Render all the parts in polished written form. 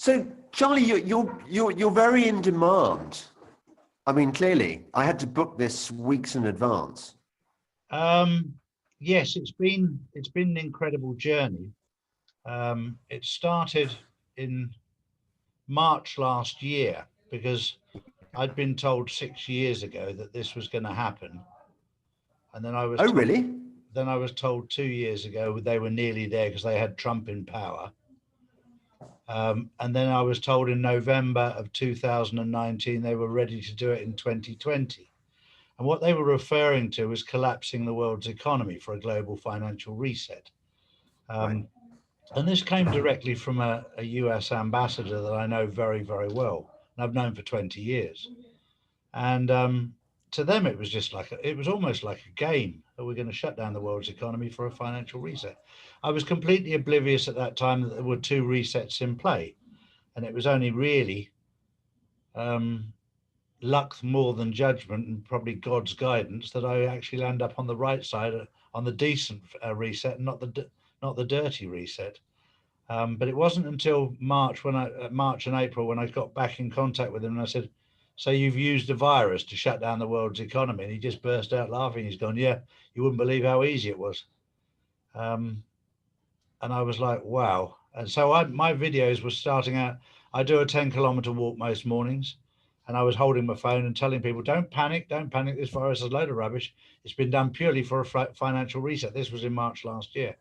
So, Charlie, you're very in demand. I mean, clearly, I had to book this weeks in advance. Yes, it's been an incredible journey. It started in March last year because I'd been told 6 years ago that this was going to happen, and Oh, really? then I was told 2 years ago they were nearly there because they had Trump in power. And then I was told in November of 2019 they were ready to do it in 2020. And what they were referring to was collapsing the world's economy for a global financial reset. Right. Um, and this came directly from a US ambassador that I know very, very well, and I've known for 20 years. And to them, it was it was almost like a game that we're going to shut down the world's economy for a financial reset. I was completely oblivious at that time that there were two resets in play. And it was only really um, luck more than judgment and probably God's guidance that I actually land up on the right side, on the decent reset, and not the dirty reset. But it wasn't until March and April when I got back in contact with him and I said, "So you've used a virus to shut down the world's economy?" And he just burst out laughing. He's gone, "Yeah, you wouldn't believe how easy it was." Um, and I was like, "Wow!" And so my videos were starting out. I do a 10-kilometer walk most mornings, and I was holding my phone and telling people, "Don't panic, don't panic. This virus is a load of rubbish. It's been done purely for a financial reset." This was in March last year.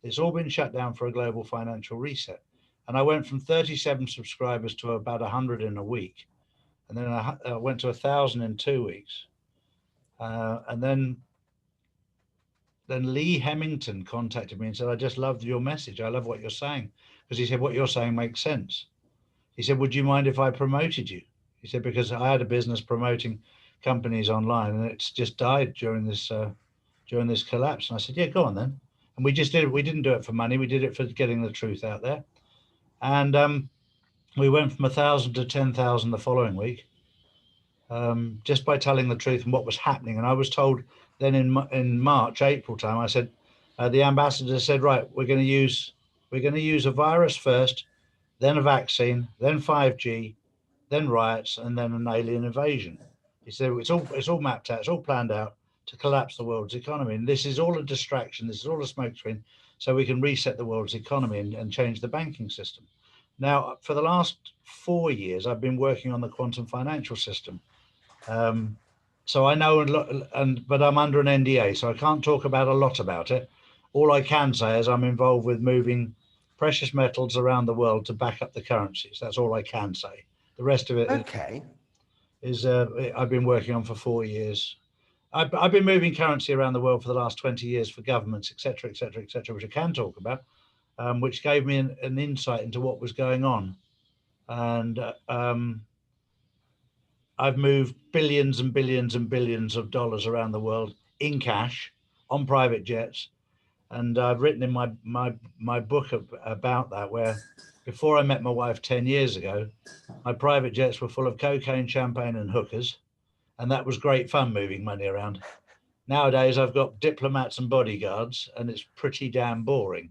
It's all been shut down for a global financial reset. And I went from 37 subscribers to about 100 in a week. And then I went to 1,000 in 2 weeks. And then Lee Hemington contacted me and said, "I just loved your message. I love what you're saying." Because he said, "What you're saying makes sense." He said, "Would you mind if I promoted you?" He said, "Because I had a business promoting companies online and it's just died during this collapse." And I said, "Yeah, go on then." And we just did it. We didn't do it for money. We did it for getting the truth out there. And we went from 1,000 to 10,000 the following week, just by telling the truth and what was happening. And I was told then in March, April time, I said, the ambassador said, "Right, we're going to use a virus first, then a vaccine, then 5G, then riots, and then an alien invasion." He said, it's all mapped out, it's all planned out to collapse the world's economy. And this is all a distraction, this is all a smokescreen, so we can reset the world's economy and change the banking system. Now, for the last 4 years, I've been working on the quantum financial system. So I know, but I'm under an NDA, so I can't talk about a lot about it. All I can say is I'm involved with moving precious metals around the world to back up the currencies. That's all I can say. The rest of it Okay. is I've been working on for 4 years. I've been moving currency around the world for the last 20 years for governments, et cetera, et cetera, et cetera, which I can talk about, which gave me an insight into what was going on. And I've moved billions and billions and billions of dollars around the world in cash on private jets. And I've written in my book about that, where before I met my wife 10 years ago, my private jets were full of cocaine, champagne, and hookers. And that was great fun moving money around. Nowadays, I've got diplomats and bodyguards, and it's pretty damn boring.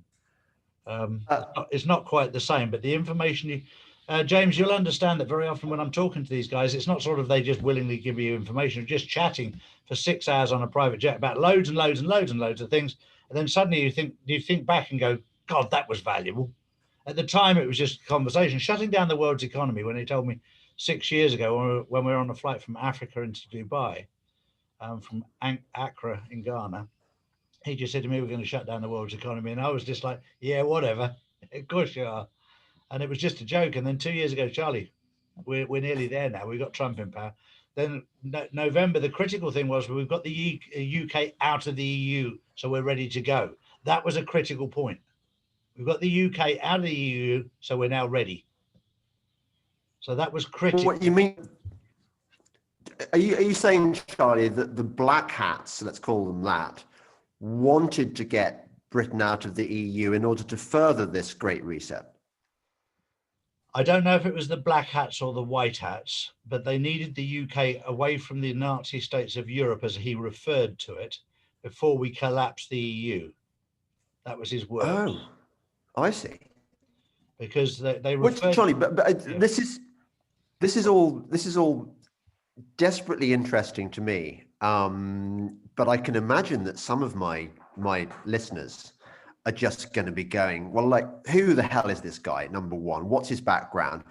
It's not quite the same, but the information James, you'll understand that very often when I'm talking to these guys, it's not sort of they just willingly give you information. You're just chatting for 6 hours on a private jet about loads and loads and loads and loads of things. And then suddenly you think back and go, God, that was valuable. At the time, it was just a conversation. Shutting down the world's economy, when he told me 6 years ago when we were on a flight from Africa into Dubai, from Accra in Ghana, he just said to me, "We're going to shut down the world's economy." And I was just like, "Yeah, whatever. Of course you are." And it was just a joke. And then 2 years ago, Charlie, we're nearly there now. We've got Trump in power. Then November, the critical thing was we've got the UK out of the EU, so we're ready to go. That was a critical point. We've got the UK out of the EU, so we're now ready. So that was critical. What you mean? Are you saying, Charlie, that the black hats, let's call them that, wanted to get Britain out of the EU in order to further this great reset? I don't know if it was the black hats or the white hats, but they needed the UK away from the Nazi states of Europe, as he referred to it, before we collapsed the EU. That was his words. Oh, I see. because they Which, refer. Charlie, but Yeah. this is all desperately interesting to me. But I can imagine that some of my listeners are just going to be going, well, like, who the hell is this guy? Number one, what's his background?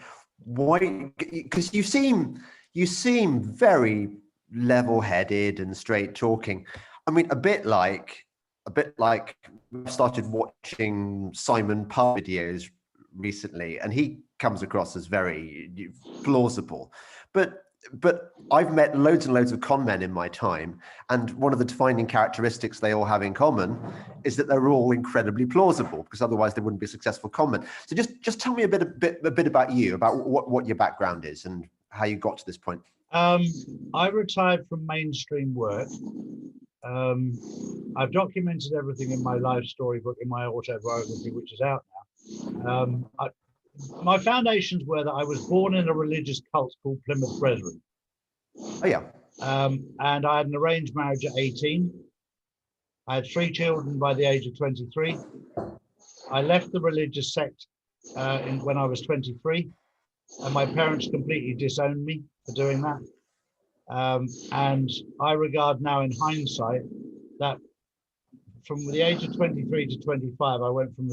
Why? Because you seem very level-headed and straight talking. I mean, a bit like I started watching Simon Parr videos recently, and he comes across as very plausible. But I've met loads and loads of con men in my time, and one of the defining characteristics they all have in common is that they're all incredibly plausible, because otherwise they wouldn't be successful con men. So just tell me a bit about you, about what your background is and how you got to this point. I retired from mainstream work. I've documented everything in my life story book, in my autobiography, which is out now. My foundations were that I was born in a religious cult called Plymouth Brethren. Oh yeah. And I had an arranged marriage at 18. I had 3 children by the age of 23. I left the religious sect when I was 23, and my parents completely disowned me for doing that. And I regard now, in hindsight, that from the age of 23 to 25, I went from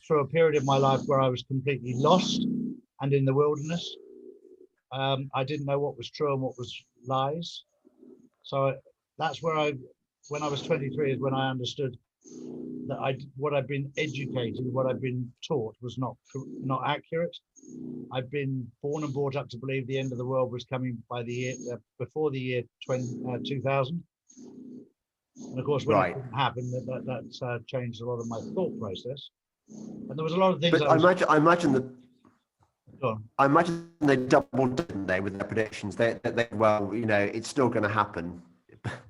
through a period of my life where I was completely lost and in the wilderness. I didn't know what was true and what was lies. So that's where when I was 23 is when I understood that what I'd been educated, what I'd been taught was not accurate. I'd been born and brought up to believe the end of the world was coming by the year before the year 2000. And of course, when it didn't happen, that changed a lot of my thought process. And there was a lot of things. But I imagine they doubled, didn't they, with their predictions? They well, you know, it's still going to happen,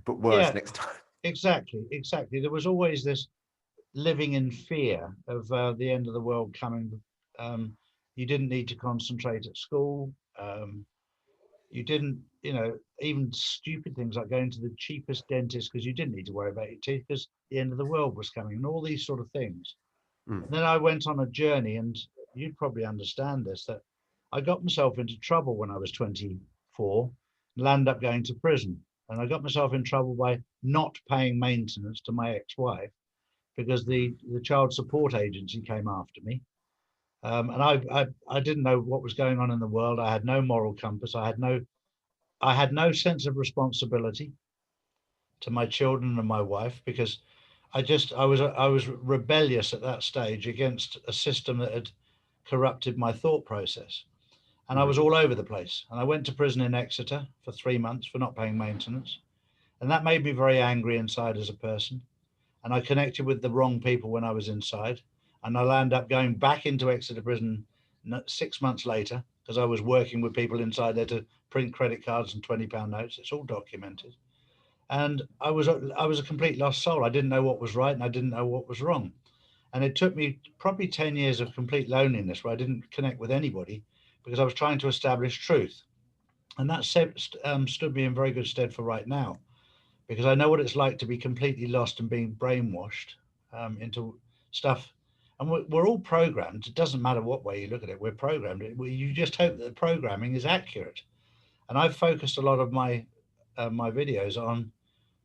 but worse next time. Exactly. There was always this living in fear of the end of the world coming. You didn't need to concentrate at school. You didn't, even stupid things like going to the cheapest dentist because you didn't need to worry about your teeth because the end of the world was coming, and all these sort of things. And then I went on a journey, and you'd probably understand this, that I got myself into trouble when I was 24 and landed up going to prison. And I got myself in trouble by not paying maintenance to my ex-wife because the child support agency came after me. And I didn't know what was going on in the world. I had no moral compass. I had no sense of responsibility to my children and my wife, because I was rebellious at that stage against a system that had corrupted my thought process. And I was all over the place. And I went to prison in Exeter for 3 months for not paying maintenance. And that made me very angry inside as a person. And I connected with the wrong people when I was inside. And I landed up going back into Exeter prison 6 months later, because I was working with people inside there to print credit cards and £20 notes. It's all documented. And I was a complete lost soul. I didn't know what was right and I didn't know what was wrong. And it took me probably 10 years of complete loneliness where I didn't connect with anybody because I was trying to establish truth. And that stood me in very good stead for right now, because I know what it's like to be completely lost and being brainwashed into stuff. And we're all programmed. It doesn't matter what way you look at it. We're programmed. You just hope that the programming is accurate. And I've focused a lot of my videos on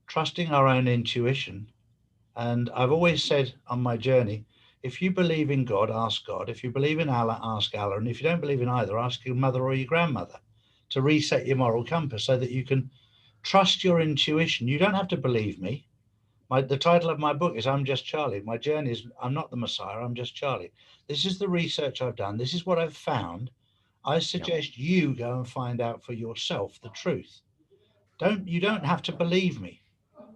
trusting our own intuition. And I've always said on my journey, if you believe in God, ask God. If you believe in Allah, ask Allah. And if you don't believe in either, ask your mother or your grandmother to reset your moral compass so that you can trust your intuition. You don't have to believe me. The title of my book is I'm Just Charlie. My journey is I'm not the Messiah, I'm just Charlie. This is the research I've done. This is what I've found. I suggest you go and find out for yourself the truth. You don't have to believe me.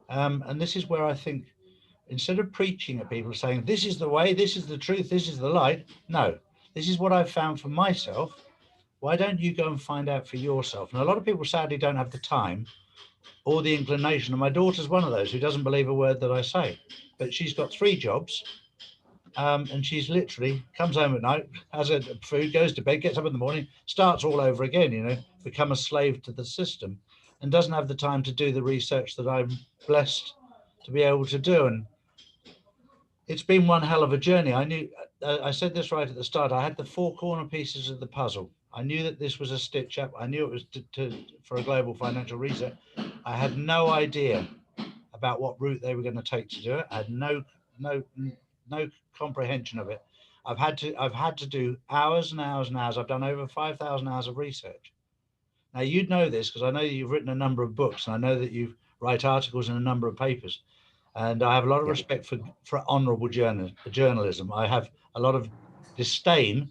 And this is where I think, instead of preaching at people saying, this is the way, this is the truth, this is the light. No, this is what I've found for myself. Why don't you go and find out for yourself? And a lot of people sadly don't have the time or the inclination. And my daughter's one of those who doesn't believe a word that I say, but she's got 3 jobs. And she's literally comes home at night, has her food, goes to bed, gets up in the morning, starts all over again, become a slave to the system, and doesn't have the time to do the research that I'm blessed to be able to do. And it's been one hell of a journey. I knew I said this right at the start. I had the four corner pieces of the puzzle. I knew that this was a stitch up. I knew it was for a global financial reset. I had no idea about what route they were going to take to do it. I had no comprehension of it. I've had to do hours and hours and hours. I've done over 5,000 hours of research. Now you'd know this because I know you've written a number of books, and I know that you write articles in a number of papers. And I have a lot of Yeah. respect for honourable journalism. I have a lot of disdain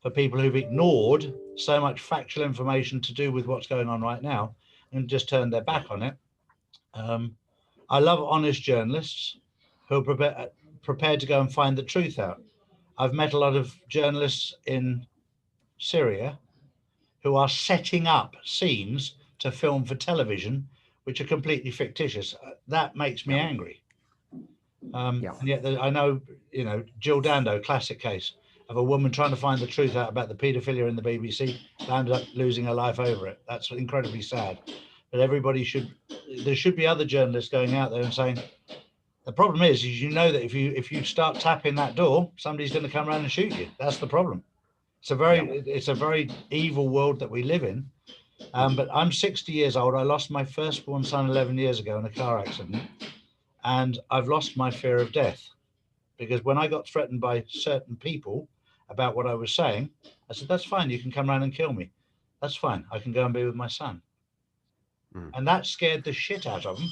for people who've ignored so much factual information to do with what's going on right now and just turned their back on it. I love honest journalists who are prepared to go and find the truth out. I've met a lot of journalists in Syria who are setting up scenes to film for television, which are completely fictitious. That makes me Yeah. angry. Yeah. And yet I know, Jill Dando, classic case of a woman trying to find the truth out about the paedophilia in the BBC, ended up losing her life over it. That's incredibly sad. But there should be other journalists going out there and saying, the problem is you know that if you start tapping that door, somebody's going to come around and shoot you. That's the problem. It's a very evil world that we live in. But I'm 60 years old. I lost my firstborn son 11 years ago in a car accident, and I've lost my fear of death, because when I got threatened by certain people about what I was saying, I said, that's fine. You can come around and kill me. That's fine. I can go and be with my son. And that scared the shit out of them,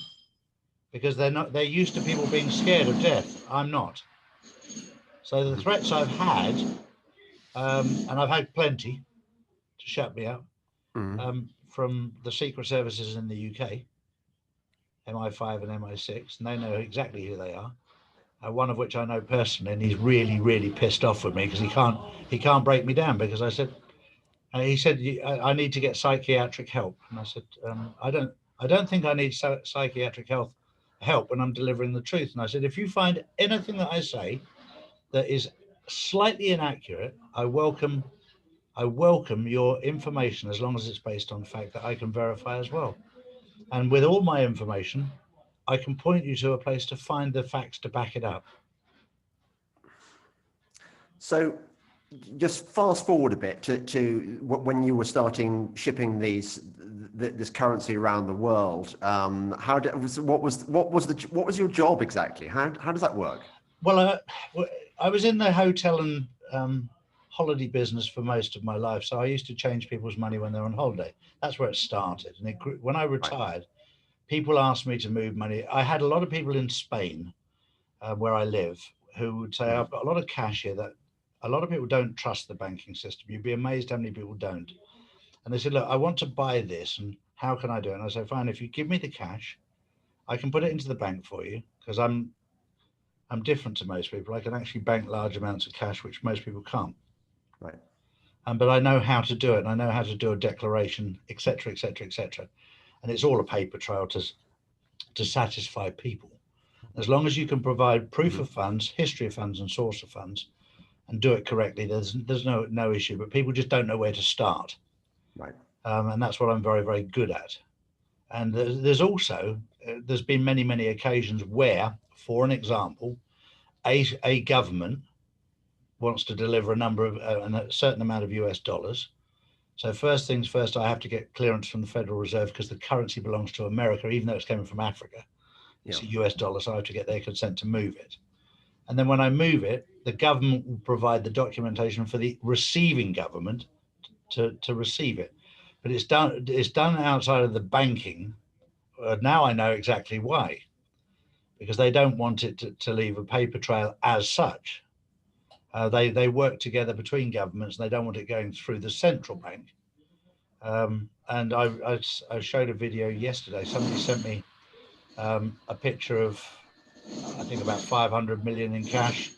because they're used to people being scared of death. I'm not. So the threats I've had, and I've had plenty to shut me up, from the secret services in the UK, MI5 and MI6, and they know exactly who they are. One of which I know personally, and he's really, really pissed off with me because he can't break me down, because I said, he said, I need to get psychiatric help, and I said, I don't think I need psychiatric help when I'm delivering the truth. And I said, if you find anything that I say that is slightly inaccurate, I welcome your information, as long as it's based on fact that I can verify as well. And with all my information, I can point you to a place to find the facts to back it up. So just fast forward a bit to when you were starting shipping this currency around the world. What was your job exactly? How does that work? Well, I was in the hotel and holiday business for most of my life, so I used to change people's money when they're on holiday. That's where it started, and when I retired, people asked me to move money. I had a lot of people in Spain, where I live, who would say, I've got a lot of cash here that a lot of people don't trust the banking system. You'd be amazed how many people don't. And they said, look, I want to buy this, and how can I do it? And I said, fine, if you give me the cash, I can put it into the bank for you, because I'm different to most people. I can actually bank large amounts of cash, which most people can't. Right. But I know how to do it, and I know how to do a declaration, etc., etc., etc. And it's all a paper trail to satisfy people. As long as you can provide proof of funds, history of funds, and source of funds, and do it correctly, there's no issue. But people just don't know where to start. Right. And that's what I'm very, very good at. And there's been many occasions where, for an example, a government wants to deliver a certain amount of US dollars. So first things first, I have to get clearance from the Federal Reserve, because the currency belongs to America, even though it's coming from Africa. It's a US dollar, so I have to get their consent to move it. And then when I move it, the government will provide the documentation for the receiving government to receive it. But it's done outside of the banking. Now I know exactly why, because they don't want it to leave a paper trail as such. They work together between governments, and they don't want it going through the central bank. And I showed a video yesterday. Somebody sent me a picture of, I think, about 500 million in cash,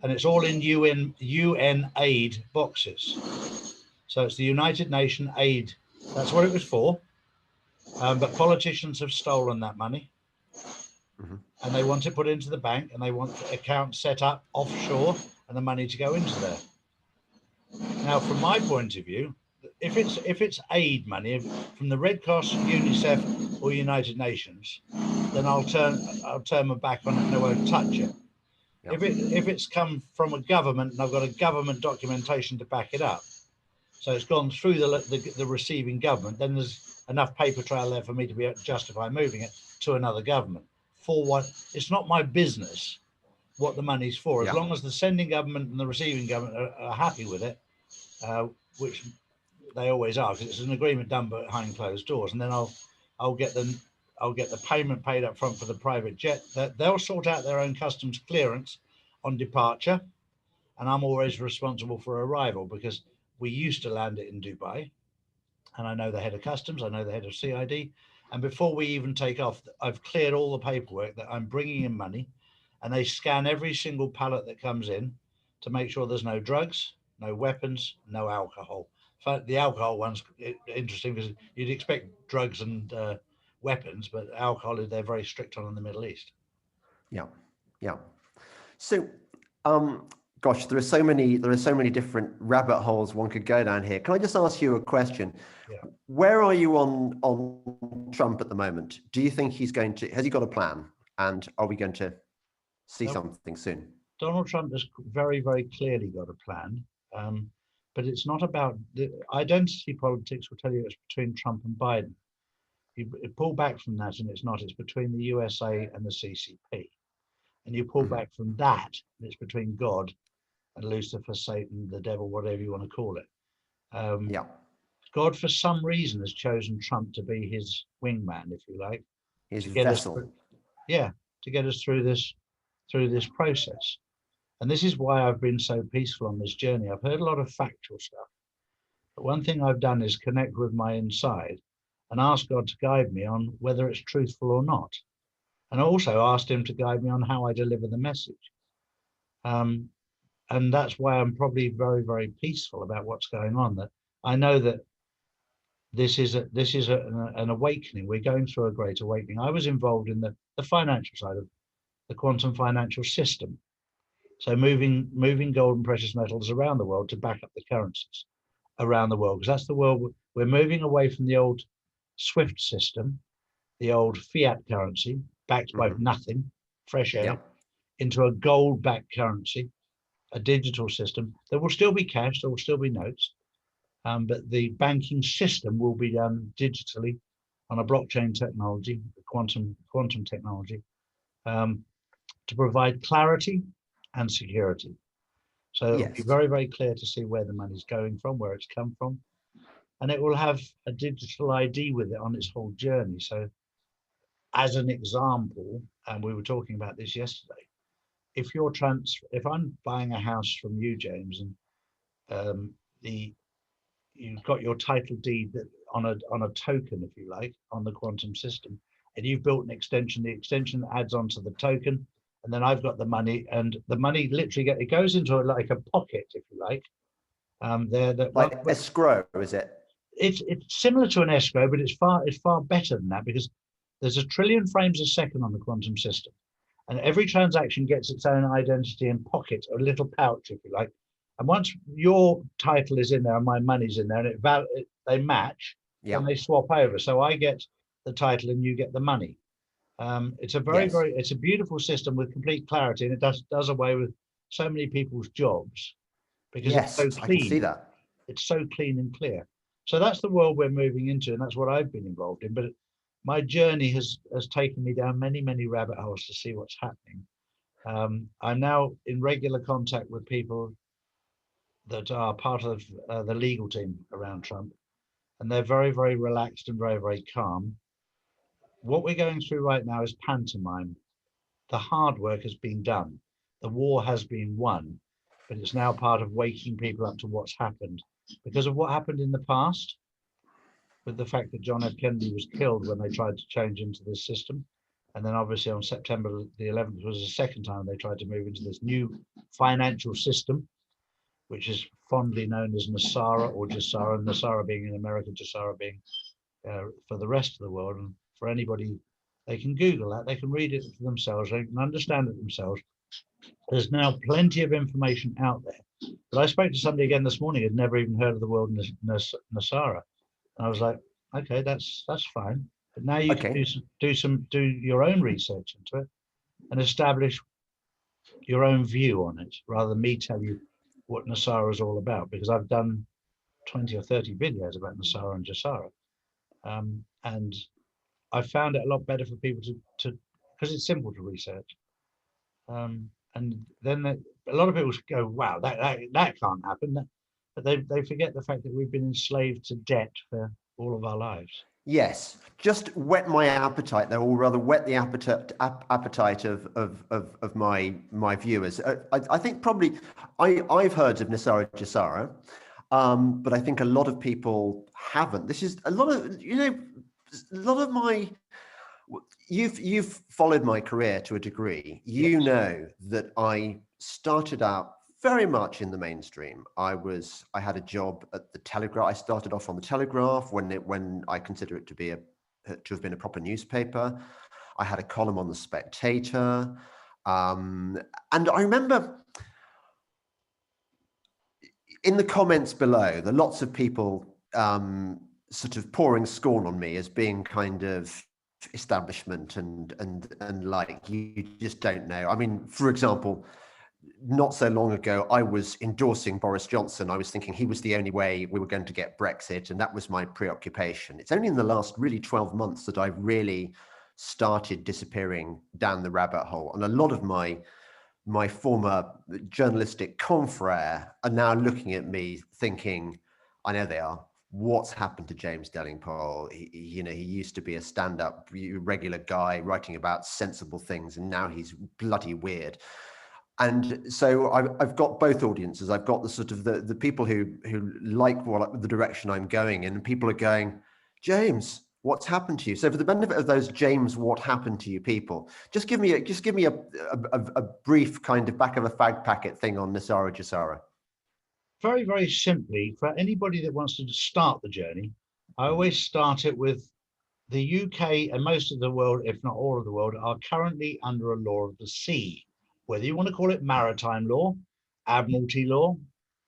and it's all in UN aid boxes. So it's the United Nations aid. That's what it was for. But politicians have stolen that money, and they want it put into the bank, and they want the account set up offshore, and the money to go into there. Now, from my point of view, if it's aid money from the Red Cross, UNICEF, or United Nations, then I'll turn my back on it and I won't touch it. Yeah. If it's come from a government and I've got a government documentation to back it up, so it's gone through the receiving government, then there's enough paper trail there for me to be able to justify moving it to another government. For what? It's not my business what the money's for, as long as the sending government and the receiving government are happy with it, which they always are, because it's an agreement done behind closed doors. And then I'll get the payment paid up front for the private jet. They'll sort out their own customs clearance on departure, and I'm always responsible for arrival, because we used to land it in Dubai, and I know the head of customs, I know the head of CID, and before we even take off, I've cleared all the paperwork that I'm bringing in money, and they scan every single pallet that comes in to make sure there's no drugs, no weapons, no alcohol. In fact, the alcohol one's interesting, because you'd expect drugs and weapons, but alcohol they're very strict on in the Middle East. Yeah, yeah. So, gosh, there are so many different rabbit holes one could go down here. Can I just ask you a question? Yeah. Where are you on Trump at the moment? Do you think has he got a plan? And are we going to see something soon? Donald Trump has very, very clearly got a plan, but it's not about the identity politics. Will tell you it's between Trump and Biden. You pull back from that, and it's not. It's between the USA and the CCP, and you pull back from that, and it's between God and Lucifer, Satan, the devil, whatever you want to call it. God, for some reason, has chosen Trump to be his wingman, if you like, His to get vessel. to get us through this process. And this is why I've been so peaceful on this journey. I've heard a lot of factual stuff, but one thing I've done is connect with my inside and ask God to guide me on whether it's truthful or not. And I also asked him to guide me on how I deliver the message. And that's why I'm probably very, very peaceful about what's going on. That I know that this is an awakening. We're going through a great awakening. I was involved in the financial side of the quantum financial system. So moving gold and precious metals around the world to back up the currencies around the world, because that's the world we're moving away from the old SWIFT system, the old fiat currency backed by nothing, fresh air, into a gold-backed currency, a digital system. There will still be cash, there will still be notes, but the banking system will be done digitally on a blockchain technology, quantum technology, to provide clarity and security. So it'll be very, very clear to see where the money's going from, where it's come from, and it will have a digital ID with it on its whole journey. So as an example, and we were talking about this yesterday, if I'm buying a house from you, James, and you've got your title deed that on a token, if you like, on the quantum system, and you've built an extension, the extension adds onto the token, and then I've got the money, and the money literally it goes into like a pocket, if you like. Like escrow, is it? It's similar to an escrow, but it's far better than that, because there's 1 trillion frames a second on the quantum system, and every transaction gets its own identity and pocket, a little pouch, if you like. And once your title is in there and my money's in there, and they match, then they swap over. So I get the title and you get the money. It's a it's a beautiful system with complete clarity, and it does away with so many people's jobs, because it's so clean. I can see that. It's so clean and clear. So that's the world we're moving into, and that's what I've been involved in. But my journey has taken me down many, many rabbit holes to see what's happening. I'm now in regular contact with people that are part of the legal team around Trump, and they're very, very relaxed and very, very calm. What we're going through right now is pantomime. The hard work has been done. The war has been won, but it's now part of waking people up to what's happened. Because of what happened in the past, with the fact that John F. Kennedy was killed when they tried to change into this system. And then obviously on September the 11th was the second time they tried to move into this new financial system, which is fondly known as NESARA or GESARA, NESARA being in America, GESARA being for the rest of the world. And for anybody, they can Google that, they can read it for themselves, they can understand it themselves. There's now plenty of information out there. But I spoke to somebody again this morning who'd never even heard of the word NESARA. And I was like, okay, that's fine. But now you can do your own research into it and establish your own view on it, rather than me tell you what NESARA is all about, because I've done 20 or 30 videos about NESARA and GESARA. And I found it a lot better for people to because it's simple to research. And then a lot of people go, wow, that can't happen. But they forget the fact that we've been enslaved to debt for all of our lives. Yes, just whet my appetite, though, or rather whet the appetite of my viewers. I think probably I've heard of NESARA GESARA, but I think a lot of people haven't. This is a lot of a lot of my. You've followed my career to a degree. You Yes. know that I started out very much in the mainstream. I had a job at the Telegraph. I started off on the Telegraph when I consider it to have been a proper newspaper. I had a column on the Spectator, and I remember in the comments below, there are lots of people sort of pouring scorn on me as being kind of establishment and like, you just don't know. I mean, for example, not so long ago, I was endorsing Boris Johnson. I was thinking he was the only way we were going to get Brexit, and that was my preoccupation. It's only in the last really 12 months that I've really started disappearing down the rabbit hole. And a lot of my former journalistic confrere are now looking at me thinking, I know they are, what's happened to James Delingpole? He used to be a stand-up regular guy writing about sensible things, and now he's bloody weird. And so I've got both audiences. I've got the sort of the people who like the direction I'm going in, and people are going, James, what's happened to you? So for the benefit of those James, what happened to you people, just give me a brief kind of back of a fag packet thing on NESARA GESARA. Very, very simply, for anybody that wants to start the journey, I always start it with the UK and most of the world, if not all of the world, are currently under a law of the sea. Whether you want to call it maritime law, admiralty law,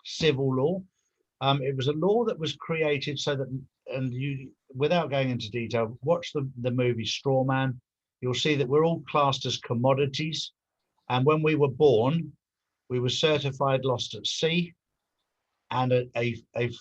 civil law, it was a law that was created so that, and you, without going into detail, watch the movie Straw Man. You'll see that we're all classed as commodities. And when we were born, we were certified lost at sea. And a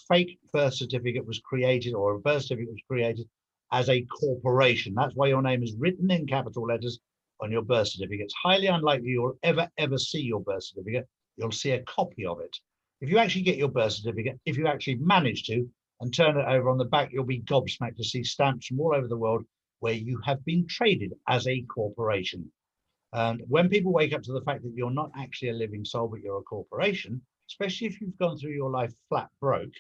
fake birth certificate was created, or a birth certificate was created as a corporation. That's why your name is written in capital letters on your birth certificate. It's highly unlikely you'll ever see your birth certificate. You'll see a copy of it. If you actually get your birth certificate, if you actually manage to, and turn it over on the back, you'll be gobsmacked to see stamps from all over the world where you have been traded as a corporation. And when people wake up to the fact that you're not actually a living soul, but you're a corporation, especially if you've gone through your life flat broke,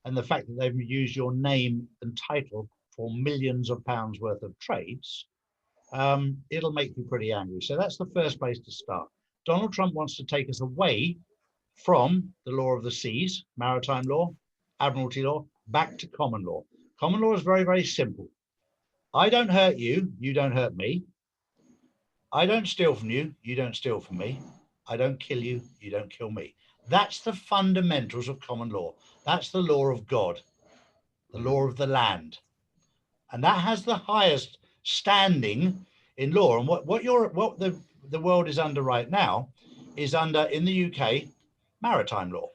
and the fact that they've used your name and title for millions of pounds worth of trades, it'll make you pretty angry. So that's the first place to start. Donald Trump wants to take us away from the law of the seas, maritime law, admiralty law, back to common law. Common law is very, very simple. I don't hurt you, you don't hurt me. I don't steal from you, you don't steal from me. I don't kill you, you don't kill me. That's the fundamentals of common law. That's the law of God, the law of the land. And that has the highest standing in law. And what the world is under right now is under, in the UK, maritime law.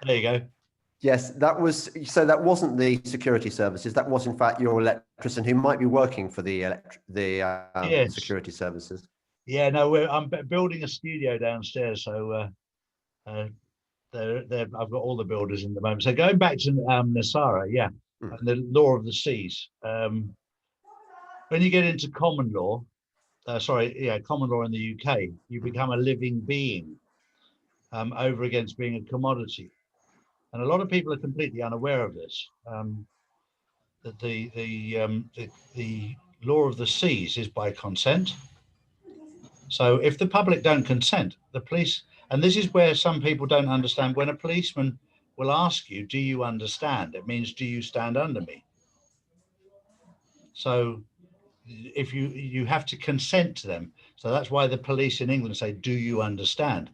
There you go. Yes, that wasn't the security services. That was in fact your electrician who might be working for the Yes. security services. Yeah, no, I'm building a studio downstairs, so I've got all the builders in the moment. So going back to NESARA, yeah, and the law of the seas. When you get into common law, common law in the UK, you become a living being over against being a commodity. And a lot of people are completely unaware of this. That the law of the seas is by consent. So if the public don't consent, the police, and this is where some people don't understand, when a policeman will ask you, do you understand? It means, do you stand under me? So if you have to consent to them. So that's why the police in England say, "Do you understand?"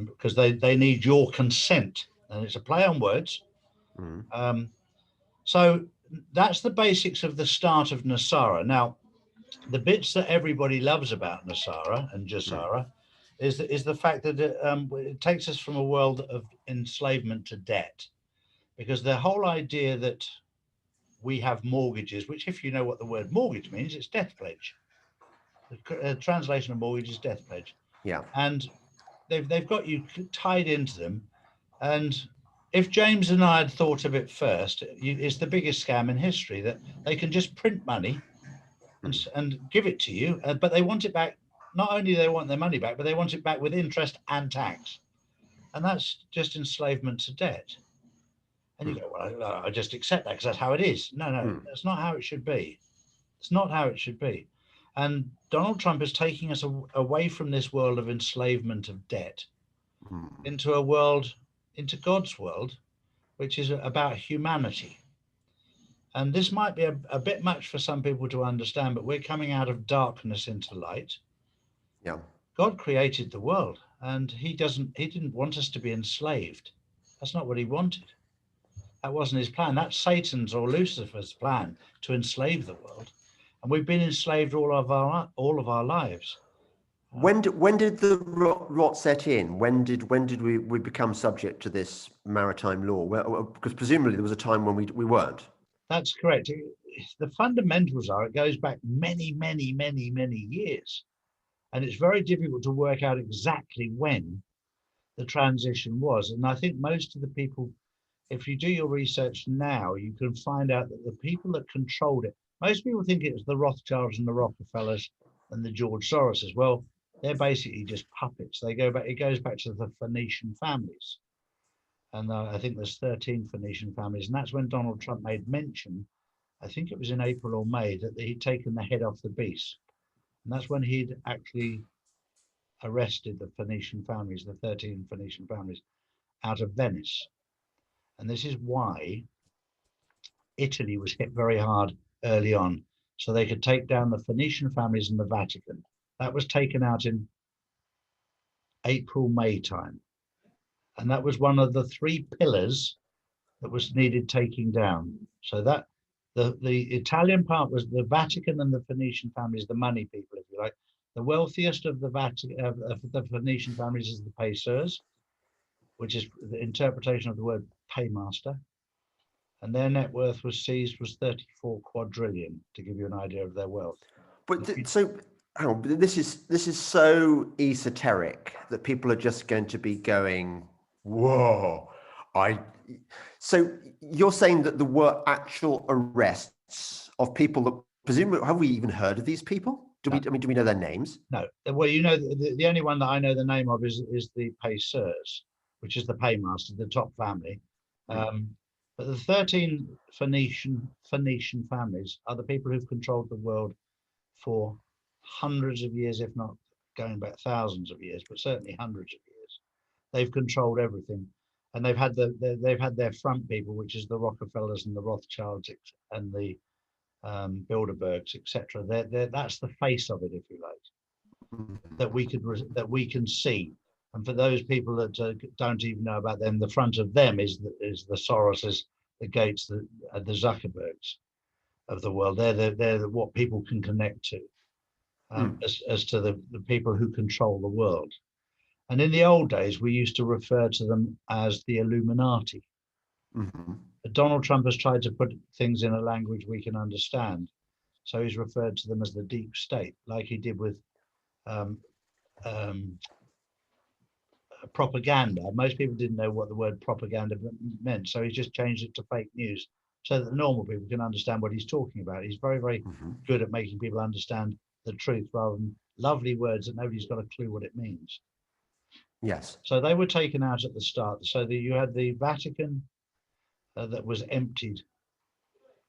Because they need your consent, and it's a play on words. So that's the basics of the start of NESARA. Now, the bits that everybody loves about NESARA and GESARA is the fact that it takes us from a world of enslavement to debt, because the whole idea that we have mortgages, which, if you know what the word mortgage means, it's death pledge. The translation of mortgage is death pledge. Yeah. And they've got you tied into them. And if James and I had thought of it first, it's the biggest scam in history, that they can just print money and give it to you, but they want it back. Not only do they want their money back, but they want it back with interest and tax. And that's just enslavement to debt. And you go, well, I just accept that because that's how it is. No, that's not how it should be. It's not how it should be. And Donald Trump is taking us away from this world of enslavement of debt into a world, into God's world, which is about humanity. And this might be a bit much for some people to understand, but we're coming out of darkness into light. Yeah. God created the world, and he didn't want us to be enslaved. That's not what he wanted. That wasn't his plan. That's Satan's or Lucifer's plan, to enslave the world. And we've been enslaved all of our lives. When did the rot set in? When did we become subject to this maritime law? Well, because presumably there was a time when we weren't. That's correct. The fundamentals are, it goes back many, many, many, many years. And it's very difficult to work out exactly when the transition was. And I think most of the people, if you do your research now, you can find out that the people that controlled it, most people think it was the Rothschilds and the Rockefellers and the George Soroses. Well, they're basically just puppets. It goes back to the Phoenician families. And I think there's 13 Phoenician families. And that's when Donald Trump made mention, I think it was in April or May, that he'd taken the head off the beast. And that's when he'd actually arrested the Phoenician families, the 13 Phoenician families, out of Venice. And this is why Italy was hit very hard early on, so they could take down the Phoenician families in the Vatican. That was taken out in April, May time. And that was one of the 3 pillars that was needed taking down. So that the Italian part was the Vatican and the Phoenician families, the money people, if you like. The wealthiest of the Vatican, of the Phoenician families, is the payeurs, which is the interpretation of the word paymaster. And their net worth was seized was 34 quadrillion, to give you an idea of their wealth. But hang on, this is so esoteric that people are just going to be going, whoa. So you're saying that there were actual arrests of people that presumably, have we even heard of these people? Do we know their names? No. Well, you know, the only one that I know the name of is the payeurs, which is the paymaster, the top family. But the 13 Phoenician families are the people who've controlled the world for hundreds of years, if not going back thousands of years, but certainly hundreds of years. They've controlled everything, and they've had their front people, which is the Rockefellers and the Rothschilds and the Bilderbergs, etc. That's the face of it, if you like, that we can see. And for those people that don't even know about them, the front of them is the Soroses, the Gates, the Zuckerbergs of the world. They're what people can connect to, as to the people who control the world. And in the old days, we used to refer to them as the Illuminati. But Donald Trump has tried to put things in a language we can understand. So he's referred to them as the deep state, like he did with propaganda. Most people didn't know what the word propaganda meant, so he's just changed it to fake news so that the normal people can understand what he's talking about. He's very, very good at making people understand the truth rather than lovely words that nobody's got a clue what it means. Yes. So they were taken out at the start. So you had the Vatican that was emptied.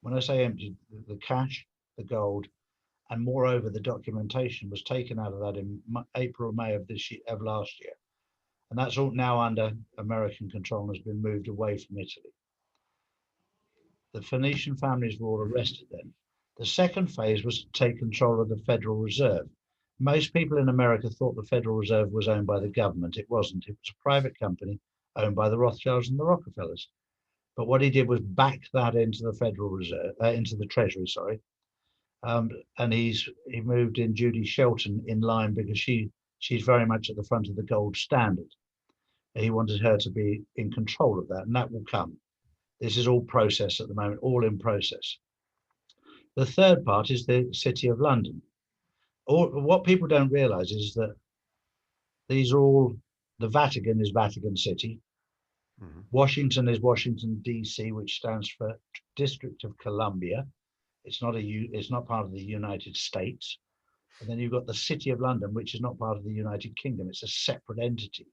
When I say emptied, the cash, the gold, and moreover, the documentation was taken out of that in April, May of last year. And that's all now under American control and has been moved away from Italy. The Phoenician families were all arrested then. The second phase was to take control of the Federal Reserve. Most people in America thought the Federal Reserve was owned by the government. It wasn't. It was a private company owned by the Rothschilds and the Rockefellers. But what he did was back that into the Federal Reserve, into the Treasury, sorry. And he moved in Judy Shelton in line because she's very much at the front of the gold standard. He wanted her to be in control of that, and that will come. This is all process at the moment, all in process. The third part is the City of London. What people don't realize is that these are all, the Vatican is Vatican City. Mm-hmm. Washington is Washington, D.C., which stands for District of Columbia. It's not part of the United States. And then you've got the City of London, which is not part of the United Kingdom. It's a separate entity.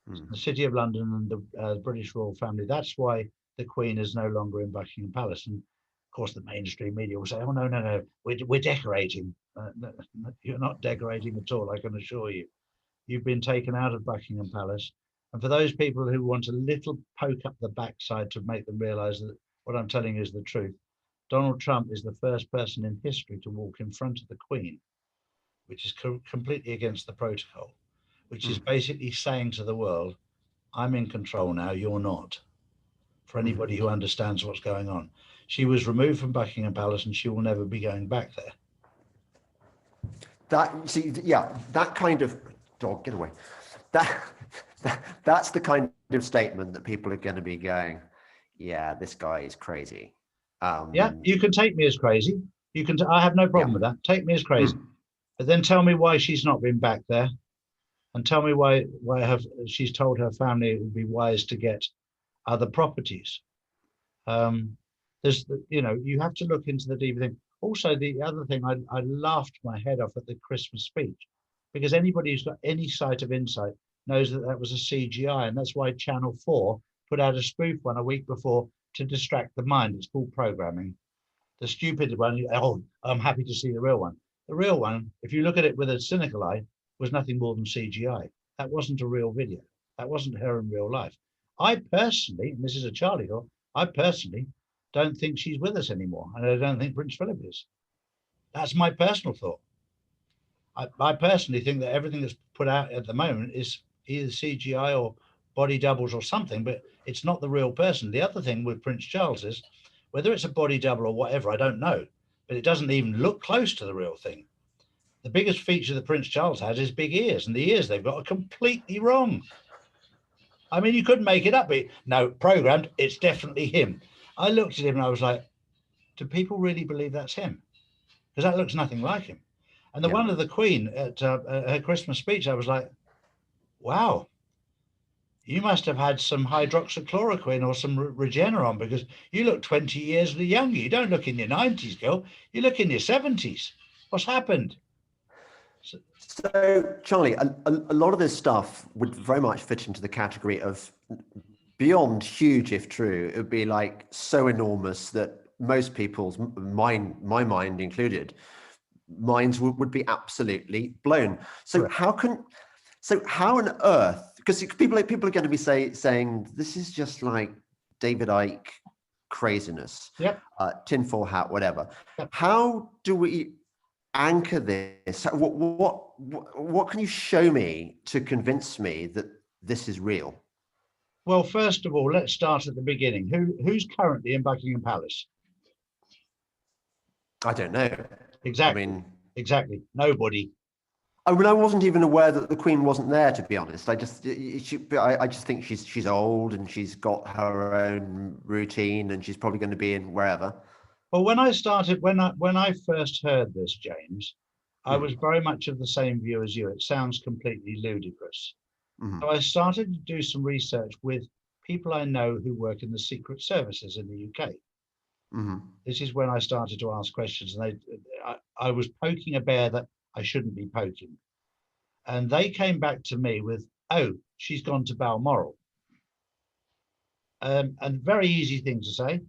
Mm. The City of London and the British royal family, that's why the Queen is no longer in Buckingham Palace. And of course, the mainstream media will say, oh, no, we're decorating. No, you're not decorating at all, I can assure you. You've been taken out of Buckingham Palace. And for those people who want a little poke up the backside to make them realize that what I'm telling you is the truth, Donald Trump is the first person in history to walk in front of the Queen, which is completely against the protocol, which is basically saying to the world, I'm in control now, you're not. For anybody who understands what's going on. She was removed from Buckingham Palace and she will never be going back there. That kind of, dog, get away. That's the kind of statement that people are going to be going, yeah, this guy is crazy. Yeah, you can take me as crazy. I have no problem with that. Take me as crazy. But then tell me why she's not been back there. And tell me why she's told her family it would be wise to get other properties. You have to look into the deeper thing. Also, the other thing, I laughed my head off at the Christmas speech, because anybody who's got any sight of insight knows that that was a CGI, and that's why Channel 4 put out a spoof one a week before to distract the mind. It's called programming. The stupid one, oh, I'm happy to see the real one. The real one, if you look at it with a cynical eye, was nothing more than CGI. That wasn't a real video. That wasn't her in real life. I personally, and this is a Charlie thought, I personally don't think she's with us anymore. And I don't think Prince Philip is. That's my personal thought. I personally think that everything that's put out at the moment is either CGI or body doubles or something, but it's not the real person. The other thing with Prince Charles is, whether it's a body double or whatever, I don't know, but it doesn't even look close to the real thing. The biggest feature that Prince Charles has is big ears, and the ears they've got are completely wrong. I mean, you couldn't make it up. No, programmed, it's definitely him. I looked at him and I was like, do people really believe that's him? Because that looks nothing like him. And the one of the Queen at her Christmas speech, I was like, wow, you must have had some hydroxychloroquine or some Regeneron, because you look 20 years younger. You don't look in your 90s, girl. You look in your 70s. What's happened? So, Charlie, a lot of this stuff would very much fit into the category of beyond huge, if true. It would be like so enormous that most people's mind, my mind included, minds would be absolutely blown. So right. How on earth, because people are going to be saying this is just like David Icke craziness, tinfoil hat, whatever. Yep. How do we anchor this? What can you show me to convince me that this is real? Well, first of all, let's start at the beginning. Who's currently in Buckingham Palace? I don't know. Exactly. I mean, exactly. Nobody. I mean, I wasn't even aware that the Queen wasn't there, to be honest. I just think she's old and she's got her own routine and she's probably going to be in wherever. Well, when I first heard this, James, I was very much of the same view as you. It sounds completely ludicrous. Mm-hmm. So I started to do some research with people I know who work in the secret services in the UK. Mm-hmm. This is when I started to ask questions, and I was poking a bear that I shouldn't be poking. And they came back to me with, oh, she's gone to Balmoral. And very easy thing to say.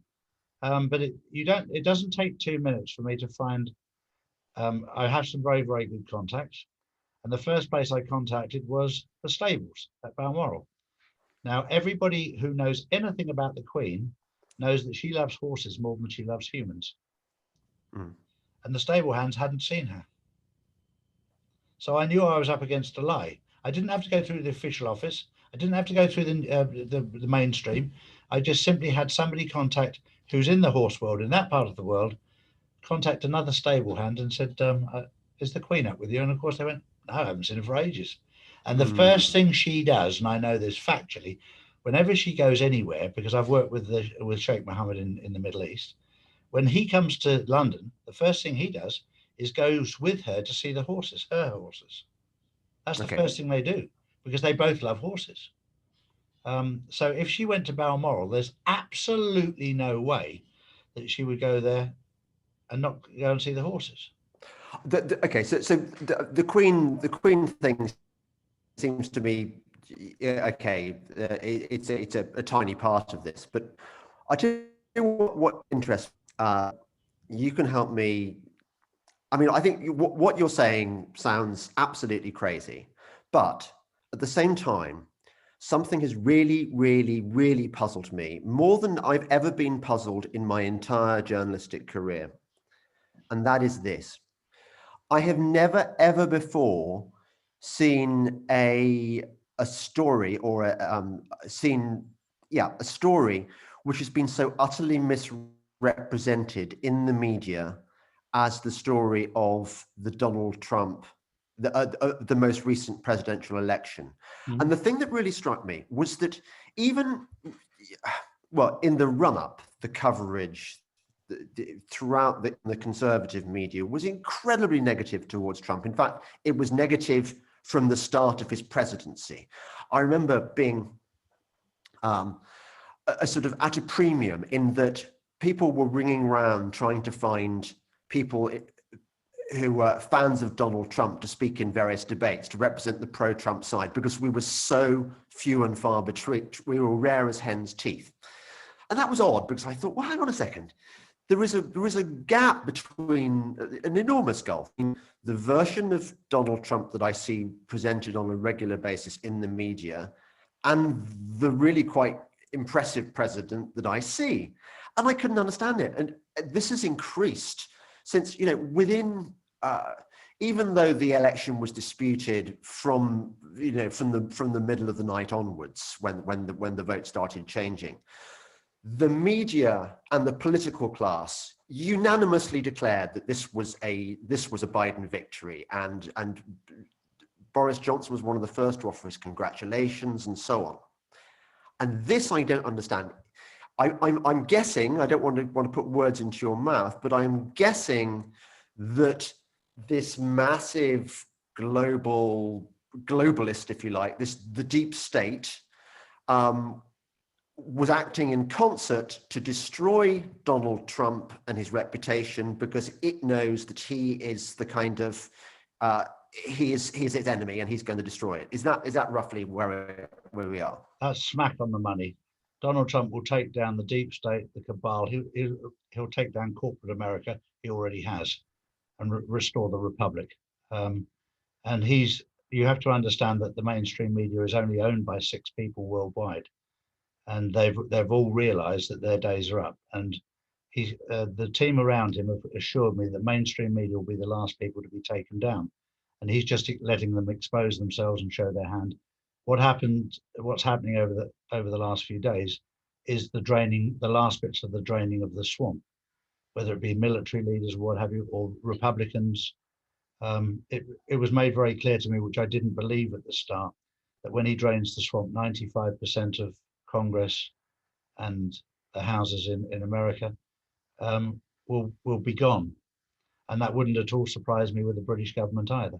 But it doesn't take 2 minutes for me to find, I have some very, very good contacts. And the first place I contacted was the stables at Balmoral. Now, everybody who knows anything about the Queen knows that she loves horses more than she loves humans. Mm. and the stable hands hadn't seen her. So I knew I was up against a lie. I didn't have to go through the official office. I didn't have to go through the mainstream. I just simply had somebody contact who's in the horse world in that part of the world, contact another stable hand and said, "Is the Queen up with you?" And of course they went, "No, I haven't seen her for ages." And the first thing she does, and I know this factually, whenever she goes anywhere, because I've worked with Sheikh Mohammed in the Middle East, when he comes to London, the first thing he does is goes with her to see the horses, her horses. That's the Okay. first thing they do, because they both love horses. So if she went to Balmoral, there's absolutely no way that she would go there and not go and see the horses. Okay, so the Queen thing seems to me okay. It's a tiny part of this, but I tell you what interests. You can help me. I mean, I think what you're saying sounds absolutely crazy, but at the same time, something has really, really, really puzzled me more than I've ever been puzzled in my entire journalistic career, and that is this. I have never ever before seen a story or a story which has been so utterly misrepresented in the media as the story of the Donald Trump, the most recent presidential election. Mhm. And the thing that really struck me was that even, well, in the run-up, the coverage throughout the conservative media was incredibly negative towards Trump. In fact, it was negative from the start of his presidency. I remember being a sort of at a premium in that people were ringing around trying to find people who were fans of Donald Trump to speak in various debates to represent the pro-Trump side, because we were so few and far between. We were rare as hen's teeth. And that was odd, because I thought, well, hang on a second. There is a gap between, an enormous gulf in the version of Donald Trump that I see presented on a regular basis in the media and the really quite impressive president that I see. And I couldn't understand it. And this has increased since, within, even though the election was disputed from the middle of the night onwards, when the vote started changing, the media and the political class unanimously declared that this was a Biden victory, and Boris Johnson was one of the first to offer his congratulations and so on. And this I don't understand. I'm guessing, I don't want to put words into your mouth, but I'm guessing that this massive globalist, if you like, the deep state, was acting in concert to destroy Donald Trump and his reputation, because it knows that he is the kind of he is his enemy and he's going to destroy it. Is that roughly where we are? That's smack on the money. Donald Trump will take down the deep state, the cabal. He'll take down corporate America. He already has, and restore the republic. And you have to understand that the mainstream media is only owned by 6 people worldwide, and they've all realised that their days are up. And the team around him have assured me that mainstream media will be the last people to be taken down, and he's just letting them expose themselves and show their hand. What's happening over the last few days is the last bits of the draining of the swamp, whether it be military leaders or what have you, or Republicans. It was made very clear to me, which I didn't believe at the start, that when he drains the swamp, 95% of Congress and the houses in America will be gone. And that wouldn't at all surprise me with the British government either,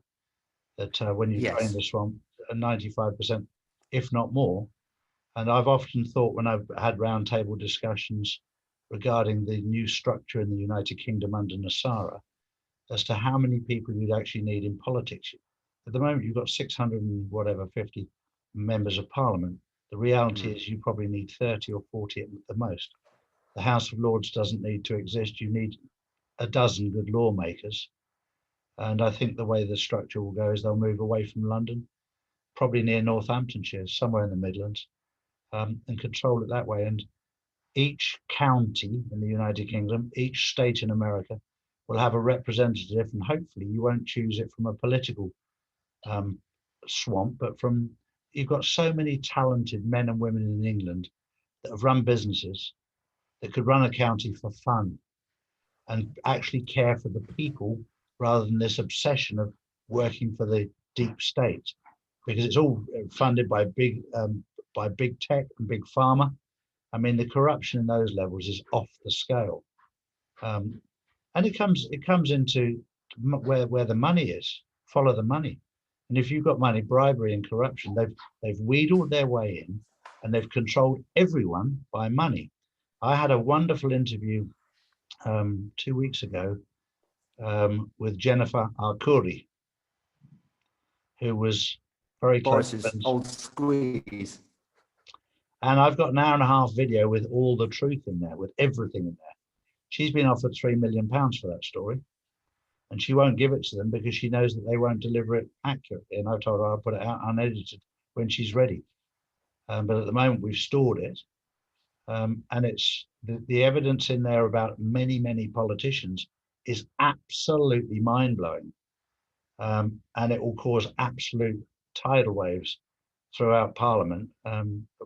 that when you drain Yes. the swamp, 95%, if not more. And I've often thought, when I've had roundtable discussions regarding the new structure in the United Kingdom under NESARA, as to how many people you'd actually need in politics. At the moment, you've got 600 and whatever, 50 members of parliament. The reality is you probably need 30 or 40 at the most. The House of Lords doesn't need to exist. You need a dozen good lawmakers. And I think the way the structure will go is they'll move away from London, probably near Northamptonshire, somewhere in the Midlands, and control it that way. And each county in the United Kingdom, each state in America, will have a representative, and hopefully you won't choose it from a political swamp, but from, you've got so many talented men and women in England that have run businesses that could run a county for fun and actually care for the people rather than this obsession of working for the deep state, because it's all funded by big tech and big pharma. I mean, the corruption in those levels is off the scale, and it comes into where the money is. Follow the money, and if you've got money, bribery and corruption, they've wheedled their way in, and they've controlled everyone by money. I had a wonderful interview 2 weeks ago with Jennifer Arcuri, who was very close Boris's friends. old squeeze. And I've got an hour and a half video with all the truth in there, with everything in there. She's been offered £3 million for that story, and she won't give it to them because she knows that they won't deliver it accurately. And I told her I'll put it out unedited when she's ready. But at the moment we've stored it. And it's the evidence in there about many, many politicians is absolutely mind-blowing. And it will cause absolute tidal waves throughout Parliament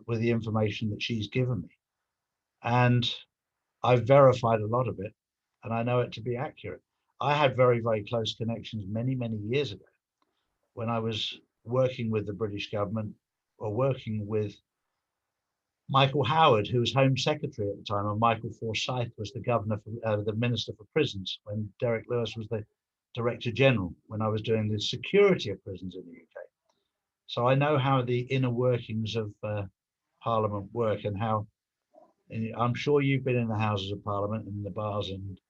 with the information that she's given me. And I've verified a lot of it, and I know it to be accurate. I had very, very close connections many, many years ago when I was working with the British government, or working with Michael Howard, who was Home Secretary at the time, and Michael Forsyth was the governor, the Minister for Prisons, when Derek Lewis was the Director General, when I was doing the security of prisons in the UK. So I know how the inner workings of Parliament work, and how, and I'm sure you've been in the Houses of Parliament and the bars and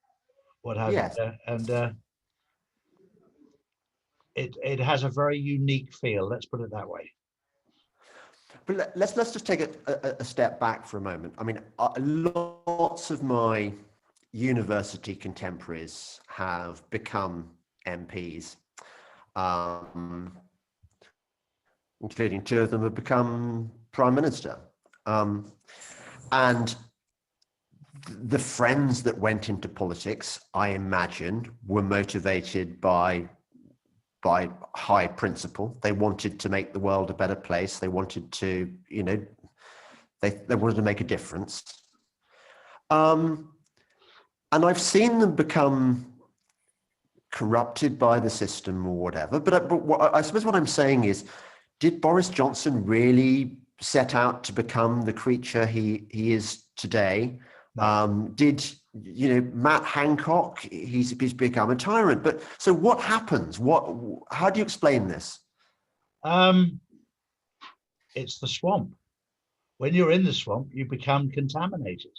what have Yes. you, and it has a very unique feel. Let's put it that way. But let's just take a step back for a moment. I mean, lots of my university contemporaries have become MPs, including 2 of them have become Prime Minister. And the friends that went into politics, I imagine, were motivated by high principle. They wanted to make the world a better place. They wanted to, they wanted to make a difference. And I've seen them become corrupted by the system or whatever. But I suppose what I'm saying is, did Boris Johnson really set out to become the creature he is today? No. Did Matt Hancock? He's become a tyrant. But so what happens? How do you explain this? It's the swamp. When you're in the swamp, you become contaminated.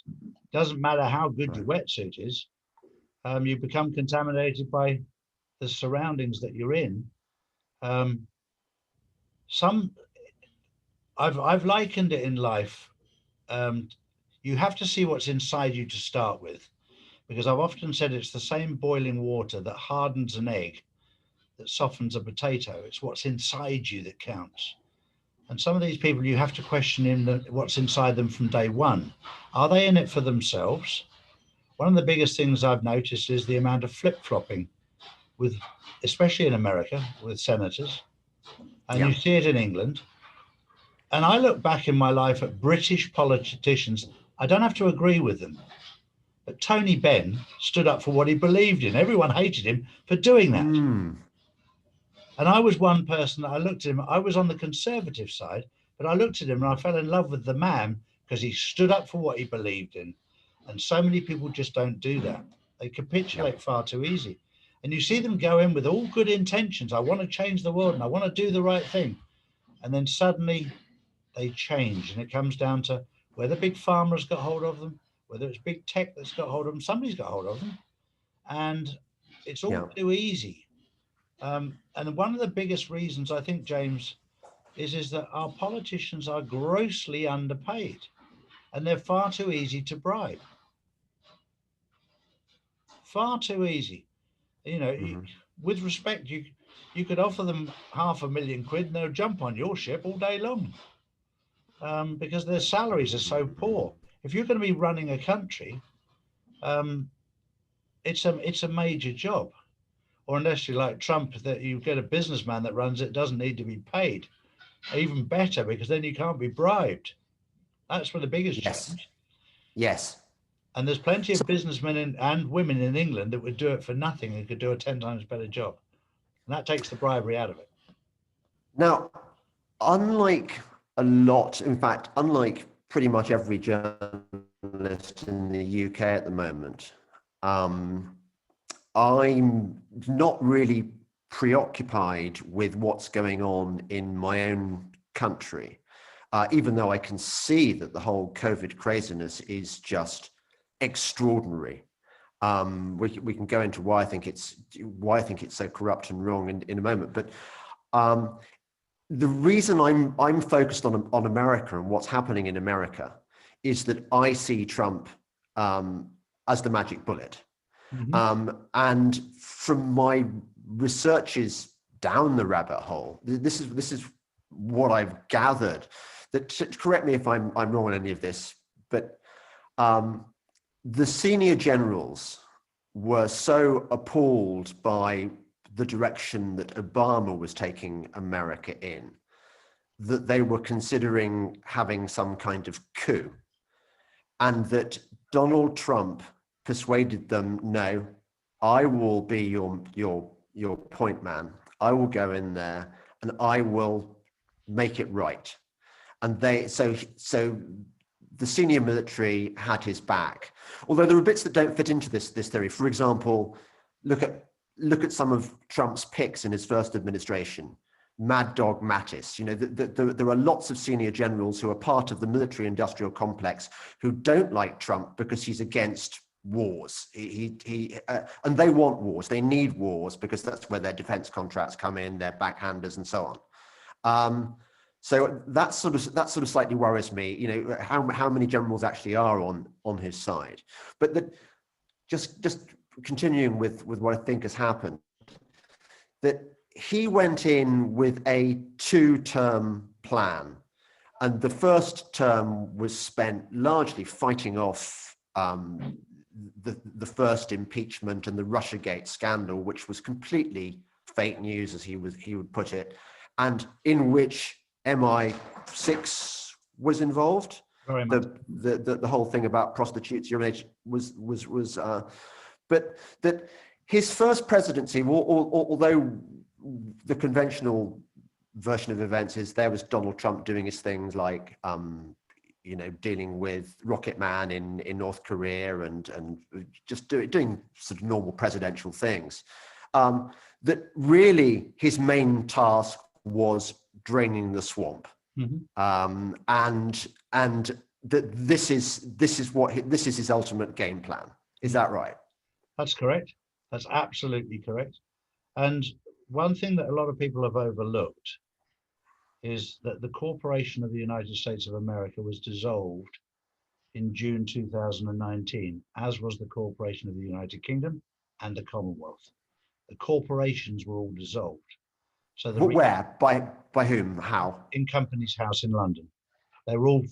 Doesn't matter how good your wetsuit is. You become contaminated by the surroundings that you're in. I've likened it in life. You have to see what's inside you to start with, because I've often said it's the same boiling water that hardens an egg, that softens a potato. It's what's inside you that counts. And some of these people, you have to question what's inside them from day one. Are they in it for themselves? One of the biggest things I've noticed is the amount of flip-flopping, especially in America, with senators. And you see it in England. And I look back in my life at British politicians. I don't have to agree with them. But Tony Benn stood up for what he believed in. Everyone hated him for doing that. And I was one person that I looked at him. I was on the conservative side, but I looked at him and I fell in love with the man because he stood up for what he believed in. And so many people just don't do that. They capitulate far too easy. And you see them go in with all good intentions. I want to change the world and I want to do the right thing. And then suddenly they change. And it comes down to whether big pharma has got hold of them, whether it's big tech that's got hold of them, somebody's got hold of them. And it's all too easy. And one of the biggest reasons, I think, James, is that our politicians are grossly underpaid and they're far too easy to bribe. Far too easy. With respect, you could offer them £500,000 and they'll jump on your ship all day long because their salaries are so poor. If you're going to be running a country, it's a major job. Or unless you like Trump, that you get a businessman that runs it, doesn't need to be paid. Even better, because then you can't be bribed. That's where the biggest Yes. change. Yes. And there's plenty So of businessmen and women in England that would do it for nothing and could do a 10 times better job. And that takes the bribery out of it. now, unlike a lot, in fact, unlike pretty much every journalist in the UK at the moment, um, I'm not really preoccupied with what's going on in my own country, even though I can see that the whole COVID craziness is just extraordinary. We can go into why I think it's so corrupt and wrong in a moment, but the reason I'm focused on America and what's happening in America is that I see Trump as the magic bullet. Mm-hmm. And from my researches down the rabbit hole, this is what I've gathered. That, correct me if I'm wrong on any of this, but the senior generals were so appalled by the direction that Obama was taking America in that they were considering having some kind of coup, and that Donald Trump persuaded them, no, I will be your point man. I will go in there and I will make it right. And so the senior military had his back. Although there are bits that don't fit into this theory. For example, look at some of Trump's picks in his first administration. Mad Dog Mattis. You know, there are lots of senior generals who are part of the military-industrial complex who don't like Trump because he's against wars. And they want wars. They need wars because that's where their defense contracts come in, their backhanders, and so on. So that sort of slightly worries me. You know, how many generals actually are on his side. But just continuing with what I think has happened, that he went in with a 2-term plan, and the first term was spent largely fighting off the first impeachment and the Russiagate scandal, which was completely fake news, as he would put it, and in which MI6 was involved. Very much. The whole thing about prostitutes urination was but that his first presidency, although the conventional version of events is there was Donald Trump doing his things like you know, dealing with Rocket Man in North Korea and just doing sort of normal presidential things. That really his main task was draining the swamp. Mm-hmm. And that this is his ultimate game plan. Is that right? That's correct. That's absolutely correct. And one thing that a lot of people have overlooked is that the Corporation of the United States of America was dissolved in June 2019, as was the Corporation of the United Kingdom and the Commonwealth. The corporations were all dissolved. So Where? By whom? How? In Companies House in London. They were all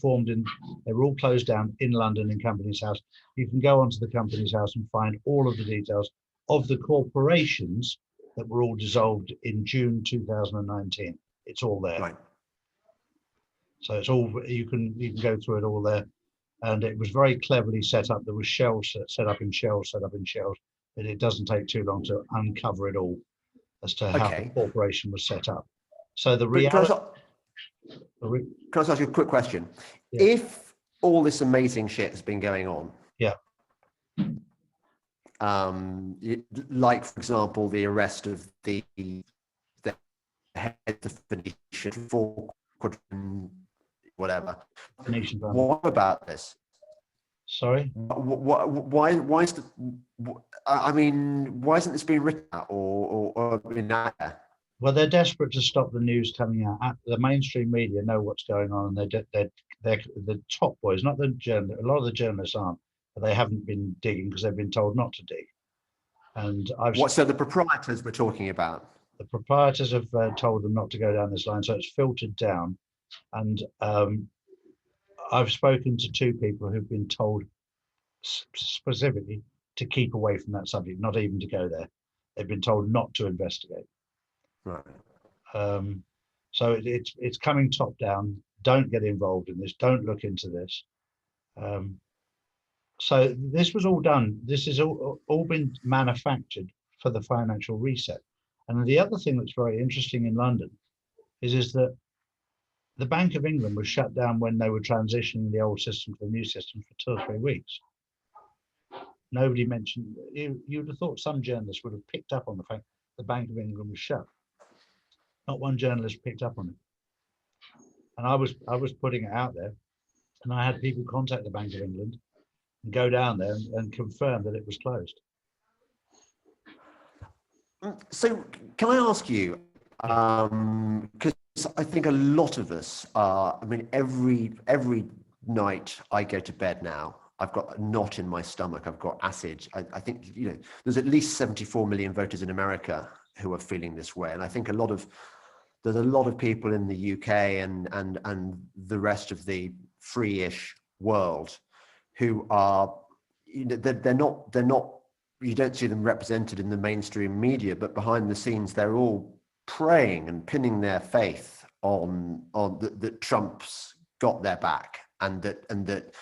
closed down in London in Companies House. You can go onto the Companies House and find all of the details of the corporations that were all dissolved in June 2019. It's all there. Right. So it's all, you can go through it all there. And it was very cleverly set up. There was shelves set up in shelves, but it doesn't take too long to uncover it all as to how the corporation was set up. So the reality. Can I ask you a quick question? Yeah. If all this amazing shit has been going on, yeah, like for example the arrest of the head of Phoenician, whatever. Phoenician family. What about this? Sorry. Why is the? I mean, why isn't this being written out or in that? Well, they're desperate to stop the news coming out. The mainstream media know what's going on, and they're the top boys, not the journalists. A lot of the journalists aren't, but they haven't been digging because they've been told not to dig. And so the proprietors we're talking about? The proprietors have told them not to go down this line, so it's filtered down. And I've spoken to 2 people who've been told specifically to keep away from that subject, not even to go there. They've been told not to investigate. Right. So it's coming top down. Don't get involved in this. Don't look into this. So this was all done. This has all been manufactured for the financial reset. And the other thing that's very interesting in London is that the Bank of England was shut down when they were transitioning the old system to the new system for 2 or 3 weeks. Nobody mentioned, you'd have thought some journalists would have picked up on the fact the Bank of England was shut. Not one journalist picked up on it. And I was putting it out there, and I had people contact the Bank of England and go down there and confirm that it was closed. So can I ask you, because I think a lot of us are, I mean, every night I go to bed now, I've got a knot in my stomach. I've got acid. I think, you know, there's at least 74 million voters in America who are feeling this way. And I think there's a lot of people in the UK and the rest of the free-ish world who are, you know, they're not, you don't see them represented in the mainstream media, but behind the scenes, they're all praying and pinning their faith on that Trump's got their back, and that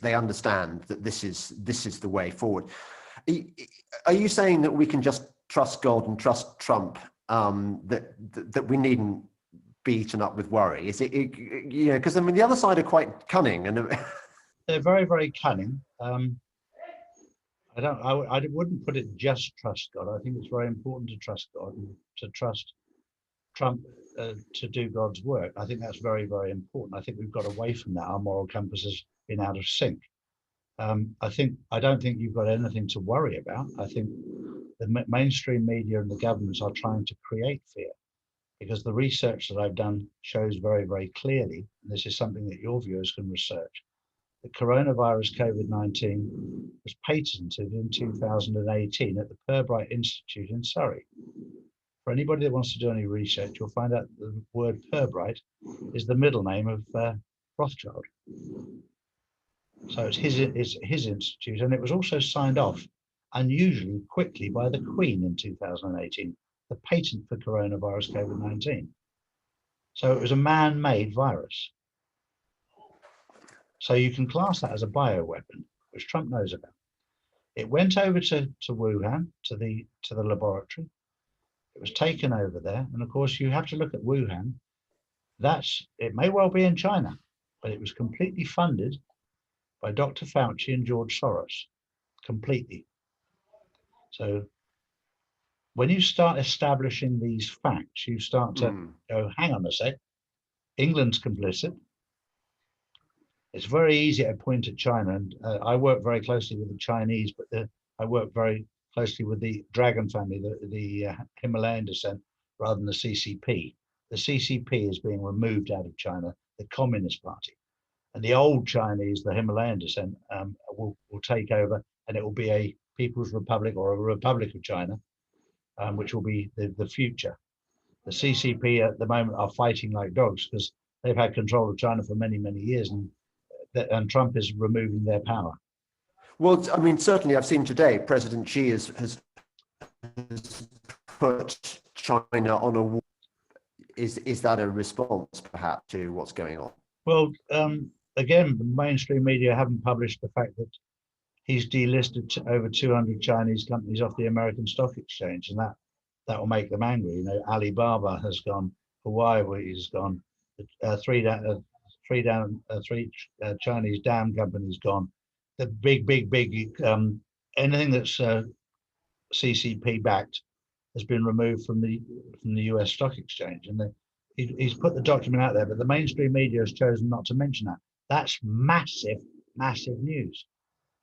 they understand that this is the way forward. Are you saying that we can just trust God and trust Trump, that we needn't be eaten up with worry? Is it, you know, because I mean the other side are quite cunning, and they're very, very cunning. I wouldn't put it just trust God. I think it's very important to trust God and to trust Trump to do God's work. I think that's very, very important. I think we've got away from that. Our moral compass has been out of sync. I don't think you've got anything to worry about. I think the mainstream media and the governments are trying to create fear, because the research that I've done shows very, very clearly, and this is something that your viewers can research, that coronavirus COVID-19 was patented in 2018 at the Pirbright Institute in Surrey. For anybody that wants to do any research, you'll find out the word Pirbright is the middle name of Rothschild. So it's his institute, and it was also signed off unusually quickly by the Queen in 2018, the patent for coronavirus COVID-19. So it was a man-made virus. So you can class that as a bioweapon, which Trump knows about. It went over to Wuhan, to the laboratory. It was taken over there. And of course, you have to look at Wuhan. It may well be in China, but it was completely funded by Dr. Fauci and George Soros, completely. So when you start establishing these facts, you start to go, hang on a sec, England's complicit. It's very easy to point at China, and I work very closely with the Chinese, but I work very closely with the Dragon family, the Himalayan descent, rather than the CCP. The CCP is being removed out of China, the Communist Party. And the old Chinese, the Himalayan descent, will take over, and it will be a People's Republic or a Republic of China, which will be the future. The CCP at the moment are fighting like dogs because they've had control of China for many, many years, and Trump is removing their power. Well, I mean, certainly I've seen today President Xi has put China on a war. Is that a response perhaps to what's going on? Well, again, the mainstream media haven't published the fact that he's delisted over 200 Chinese companies off the American Stock Exchange, and that will make them angry. You know, Alibaba has gone, Huawei has gone, three Chinese dam companies gone. The big anything that's CCP backed has been removed from the US Stock Exchange, and he's put the document out there, but the mainstream media has chosen not to mention that. That's massive news.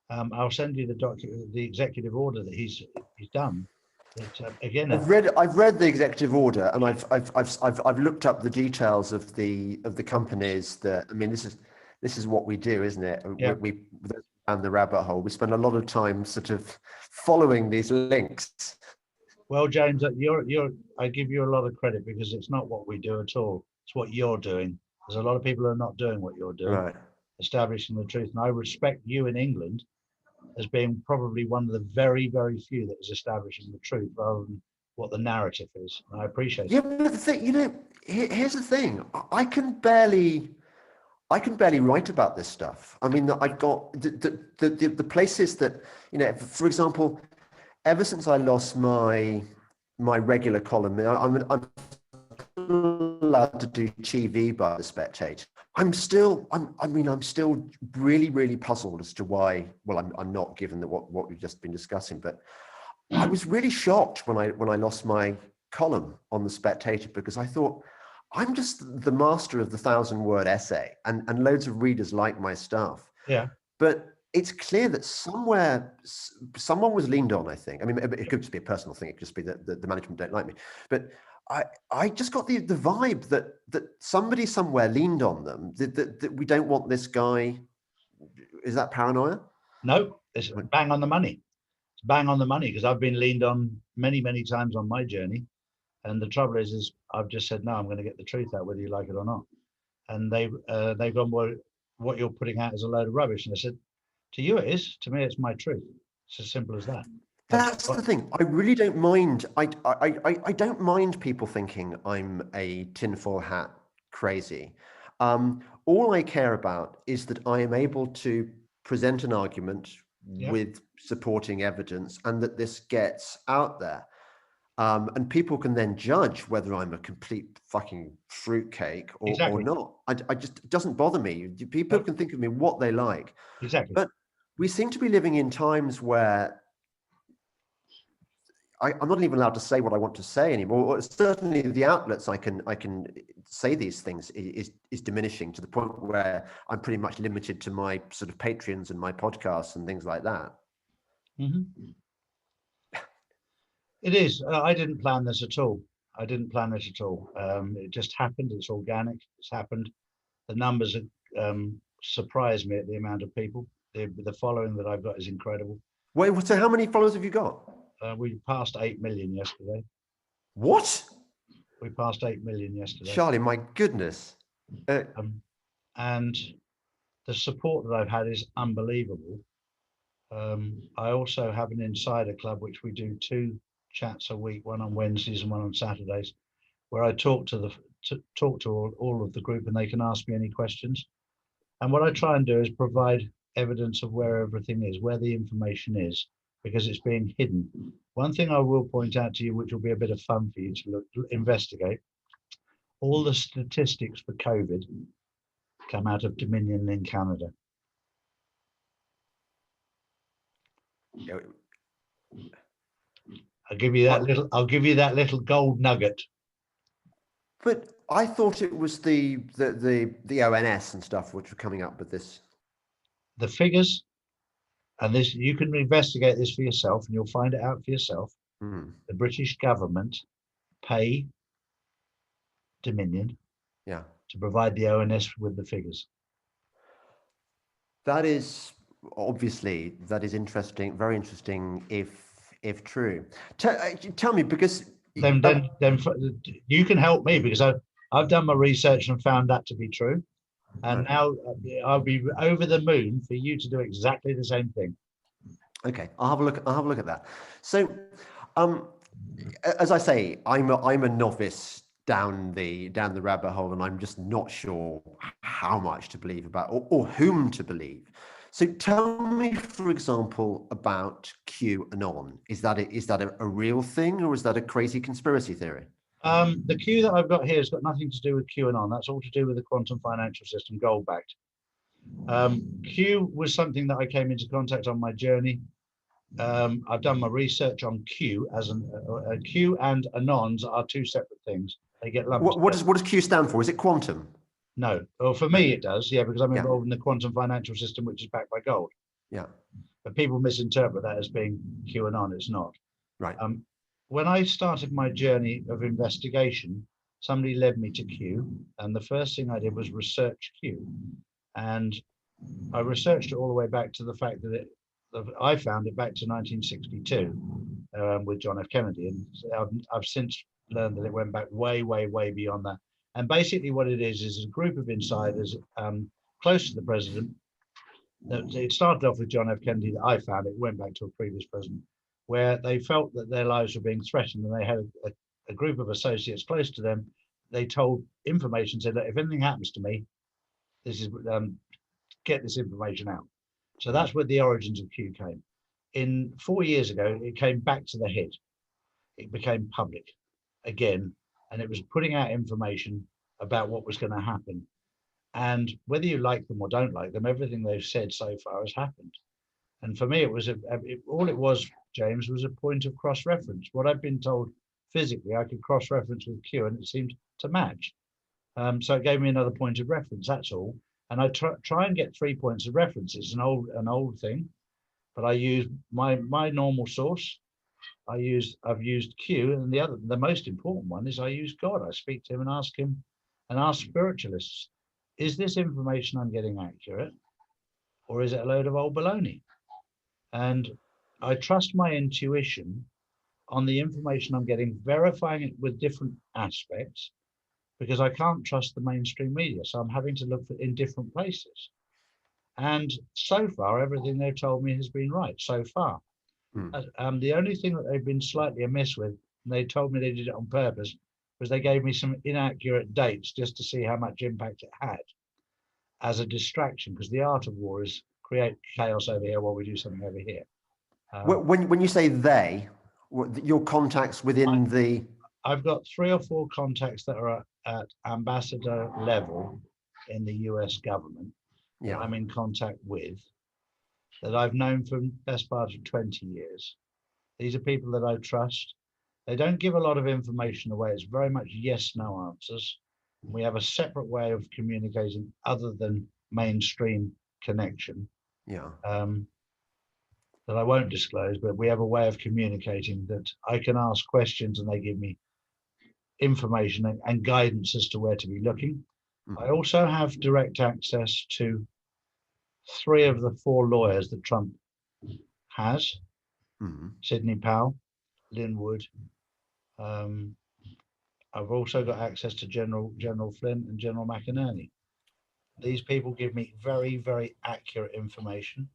I'll send you the executive order that he's done. Again, I've read the executive order, and I've looked up the details of the companies that. I mean, this is what we do, isn't it? Yeah. We down the rabbit hole. We spend a lot of time sort of following these links. Well, James, I give you a lot of credit, because it's not what we do at all. It's what you're doing. There's a lot of people who are not doing what you're doing, Right. establishing the truth. And I respect you in England as being probably one of the very, very few that is establishing the truth rather than what the narrative is. And I appreciate Yeah, it. but the thing, here's the thing. I can barely write about this stuff. I mean, I've got the places that, for example, ever since I lost my regular column, I'm allowed to do TV by the Spectator. I'm still really, really puzzled as to why. Well, I'm not, given that what we've just been discussing, but I was really shocked when I lost my column on the Spectator, because I thought, I'm just the master of the 1,000-word essay, and loads of readers like my stuff. Yeah. But it's clear that somewhere someone was leaned on, I think. I mean, it could just be a personal thing. It could just be that the management don't like me. But I just got the vibe that somebody somewhere leaned on them, that we don't want this guy. Is that paranoia? No, it's bang on the money. It's bang on the money, because I've been leaned on many, many times on my journey. And the trouble is I've just said, no, I'm going to get the truth out, whether you like it or not. And they've gone, well, what you're putting out is a load of rubbish. And I said, to you it is. To me, it's my truth. It's as simple as that. That's the thing. I really don't mind. I don't mind people thinking I'm a tinfoil hat crazy. All I care about is that I am able to present an argument with supporting evidence, and that this gets out there. And people can then judge whether I'm a complete fucking fruitcake or not. I just, it doesn't bother me. People can think of me what they like. Exactly. But we seem to be living in times where I'm not even allowed to say what I want to say anymore. Or certainly, the outlets I can say these things is diminishing, to the point where I'm pretty much limited to my sort of Patreons and my podcasts and things like that. Mm-hmm. It is. I didn't plan this at all. It just happened. It's organic. It's happened. The numbers surprised me at the amount of people. The following that I've got is incredible. Wait, so how many followers have you got? We passed 8 million yesterday. What? We passed 8 million yesterday. Charlie, my goodness. And the support that I've had is unbelievable. I also have an insider club, which we do 2 chats a week, one on Wednesdays and one on Saturdays, where I talk to all of the group, and they can ask me any questions. And what I try and do is provide evidence of where everything is, where the information is, because it's being hidden. One thing I will point out to you, which will be a bit of fun for you to investigate, all the statistics for COVID come out of Dominion in Canada. I'll give you that little gold nugget. But I thought it was the ONS and stuff which were coming up with this. The figures, and this, you can investigate this for yourself, and you'll find it out for yourself. The British government pay Dominion to provide the ONS with the figures. That is interesting, very interesting, if true. Tell me, because then you can help me, because I've done my research and found that to be true, and now I'll be over the moon for you to do exactly the same thing. Okay, I'll have a look at that. So, as I say, I'm a novice down the rabbit hole, and I'm just not sure how much to believe about, or whom to believe. So tell me, for example, about QAnon. Is that a real thing, or is that a crazy conspiracy theory? The Q that I've got here has got nothing to do with QAnon. That's all to do with the quantum financial system, gold backed. Q was something that I came into contact on my journey. I've done my research on Q, as Q and Anons are 2 separate things. They get lumped. What does Q stand for? Is it quantum? No. Well, for me it does, because I'm involved in the quantum financial system, which is backed by gold. Yeah. But people misinterpret that as being QAnon. It's not. Right. When I started my journey of investigation, somebody led me to Q, and the first thing I did was research Q, and I researched it all the way back to the fact that I found it back to 1962 with John F. Kennedy, and I've since learned that it went back way, way, way beyond that. And basically what it is a group of insiders close to the president It started off with John F. Kennedy. I found it went back to a previous president, where they felt that their lives were being threatened, and they had a group of associates close to them. They told information, said that if anything happens to me, this is get this information out. So that's where the origins of Q came. In 4 years ago, it came back to the head. It became public again, and it was putting out information about what was going to happen. And whether you like them or don't like them, everything they've said so far has happened. And for me, it was all it was, James, was a point of cross-reference. What I've been told physically, I could cross-reference with Q, and it seemed to match. So it gave me another point of reference. That's all. And I try and get 3 points of reference. It's an old thing, but I use my normal source. I've used Q, and the most important one is I use God. I speak to him and ask him, and ask spiritualists, is this information I'm getting accurate, or is it a load of old baloney? And I trust my intuition on the information I'm getting, verifying it with different aspects, because I can't trust the mainstream media. So I'm having to look in different places. And so far, everything they've told me has been right so far. The only thing that they've been slightly amiss with, and they told me they did it on purpose, was they gave me some inaccurate dates just to see how much impact it had as a distraction, because the art of war is create chaos over here while we do something over here. When you say they, your contacts within I've got 3 or 4 contacts that are at ambassador level in the US government that I'm in contact with, that I've known for the best part of 20 years. These are people that I trust. They don't give a lot of information away. It's very much yes, no answers. We have a separate way of communicating other than mainstream connection. That I won't disclose, but we have a way of communicating that I can ask questions and they give me information and guidance as to where to be looking. I also have direct access to 3 of the 4 lawyers that Trump has, Sidney Powell, Lynn Wood. I've also got access to General Flynn and General McInerney. These people give me very, very accurate information.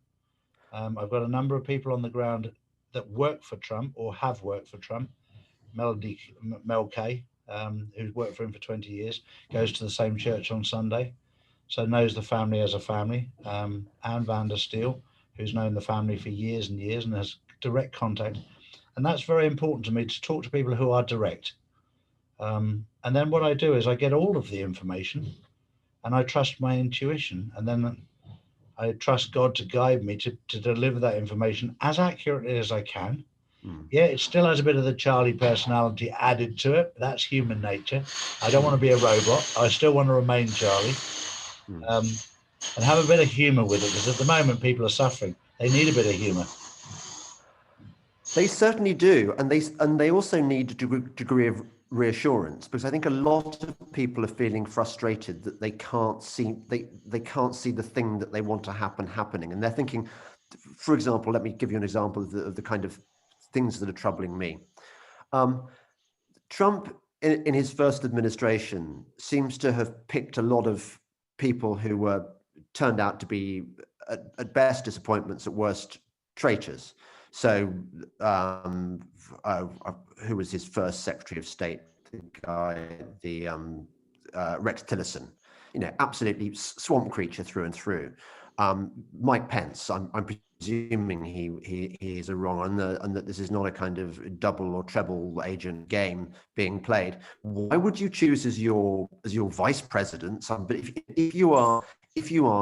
I've got a number of people on the ground that work for Trump or have worked for Trump. Mel K, who's worked for him for 20 years, goes to the same church on Sunday, so knows the family as a family. Anne van der Steel, who's known the family for years and years and has direct contact. And that's very important to me, to talk to people who are direct. And then what I do is I get all of the information and I trust my intuition. And then I trust God to guide me to deliver that information as accurately as I can. Yeah, it still has a bit of the Charlie personality added to it. That's human nature. I don't want to be a robot. I still want to remain Charlie, and have a bit of humor with it, because at the moment people are suffering. They need a bit of humor. They certainly do, and they also need a degree of reassurance, because I think a lot of people are feeling frustrated that they can't see the thing that they want to happening, and they're thinking, for example, let me give you an example of the kind of things that are troubling me. Trump, in his first administration, seems to have picked a lot of people who were turned out to be, at best, disappointments, at worst, traitors. So, who was his first Secretary of State? Rex Tillerson. Absolutely swamp creature through and through. Mike Pence. I'm presuming he is a wrong one, and that this is not a kind of double or treble agent game being played. Why would you choose as your vice president? But if you are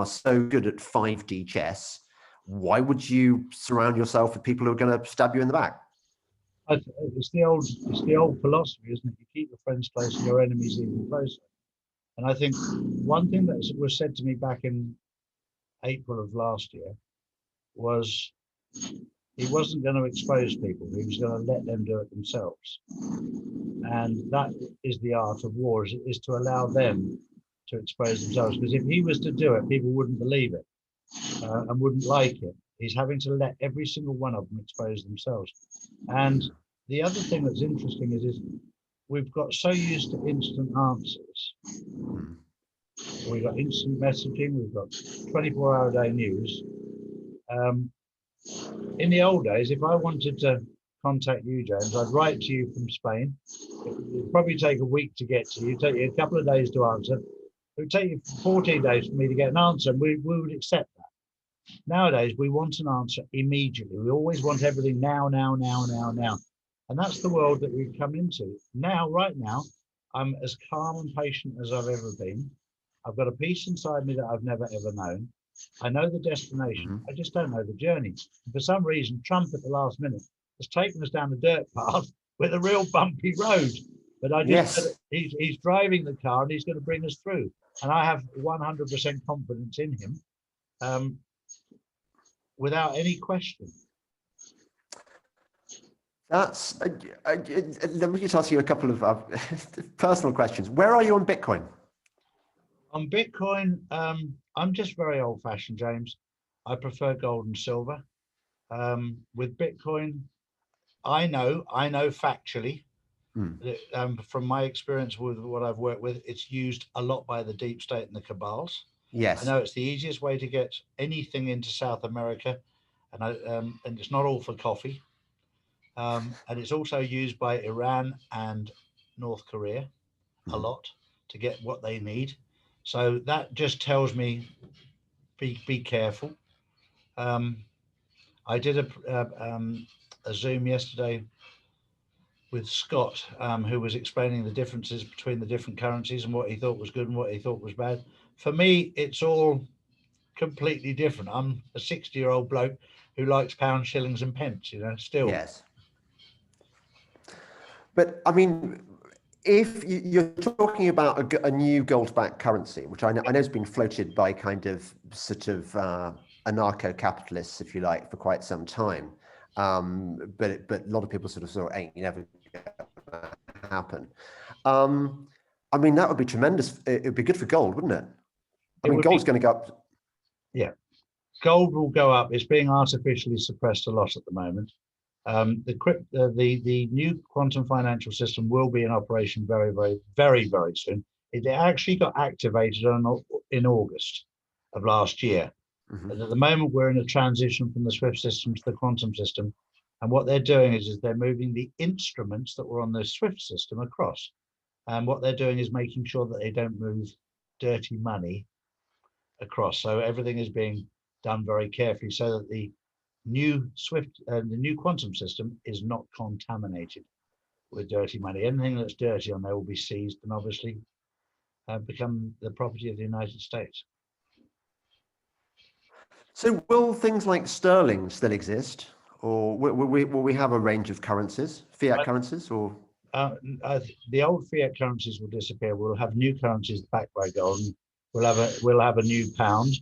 so good at 5D chess, why would you surround yourself with people who are going to stab you in the back? It's the old philosophy, isn't it? You keep your friends close and your enemies even closer. And I think one thing that was said to me back in April of last year was he wasn't going to expose people. He was going to let them do it themselves. And that is the art of war, is to allow them to expose themselves. Because if he was to do it, people wouldn't believe it and wouldn't like it. He's having to let every single one of them expose themselves. And the other thing that's interesting is we've got so used to instant answers. We've got instant messaging, we've got 24-hour-a-day news, In the old days, if I wanted to contact you, James, I'd write to you from Spain. It would probably take a week to get to you. It'd take you a couple of days to answer. It would take you 14 days for me to get an answer, and we would accept that. Nowadays, we want an answer immediately. We always want everything now, now, now, now, now. And that's the world that we've come into. Now, right now, I'm as calm and patient as I've ever been. I've got a peace inside me that I've never, ever known. I know the destination. I just don't know the journey. And for some reason, Trump at the last minute has taken us down the dirt path with a real bumpy road. But I just he's driving the car and he's going to bring us through. And I have 100% confidence in him, without any question. That's let me just ask you a couple of personal questions. Where are you on Bitcoin? On Bitcoin, I'm just very old-fashioned, James. I prefer gold and silver. With Bitcoin, I know factually, that, from my experience with what I've worked with, it's used a lot by the deep state and the cabals. Yes. I know it's the easiest way to get anything into South America, and it's not all for coffee. And it's also used by Iran and North Korea a lot to get what they need. So that just tells me, be careful. I did a Zoom yesterday with Scott, who was explaining the differences between the different currencies and what he thought was good and what he thought was bad. For me, it's all completely different. I'm a 60-year-old bloke who likes pounds, shillings, and pence. Still. Yes. But I mean, if you're talking about a new gold-backed currency, which I know has been floated by kind of sort of anarcho-capitalists, if you like, for quite some time, but a lot of people sort of ain't never gonna happen. I mean, that would be tremendous. It would be good for gold, wouldn't it? I mean, gold's going to go up. Yeah, gold will go up. It's being artificially suppressed a lot at the moment. The new quantum financial system will be in operation very, very, very, very soon. It actually got activated in August of last year. And at the moment, we're in a transition from the SWIFT system to the quantum system. And what they're doing is they're moving the instruments that were on the SWIFT system across. And what they're doing is making sure that they don't move dirty money across. So everything is being done very carefully so that the new SWIFT, the new quantum system is not contaminated with dirty money. Anything that's dirty on there will be seized and obviously become the property of the United States. So will things like sterling still exist, or will we have a range of currencies, fiat currencies, or? The old fiat currencies will disappear. We'll have new currencies backed by gold. We'll have a new pound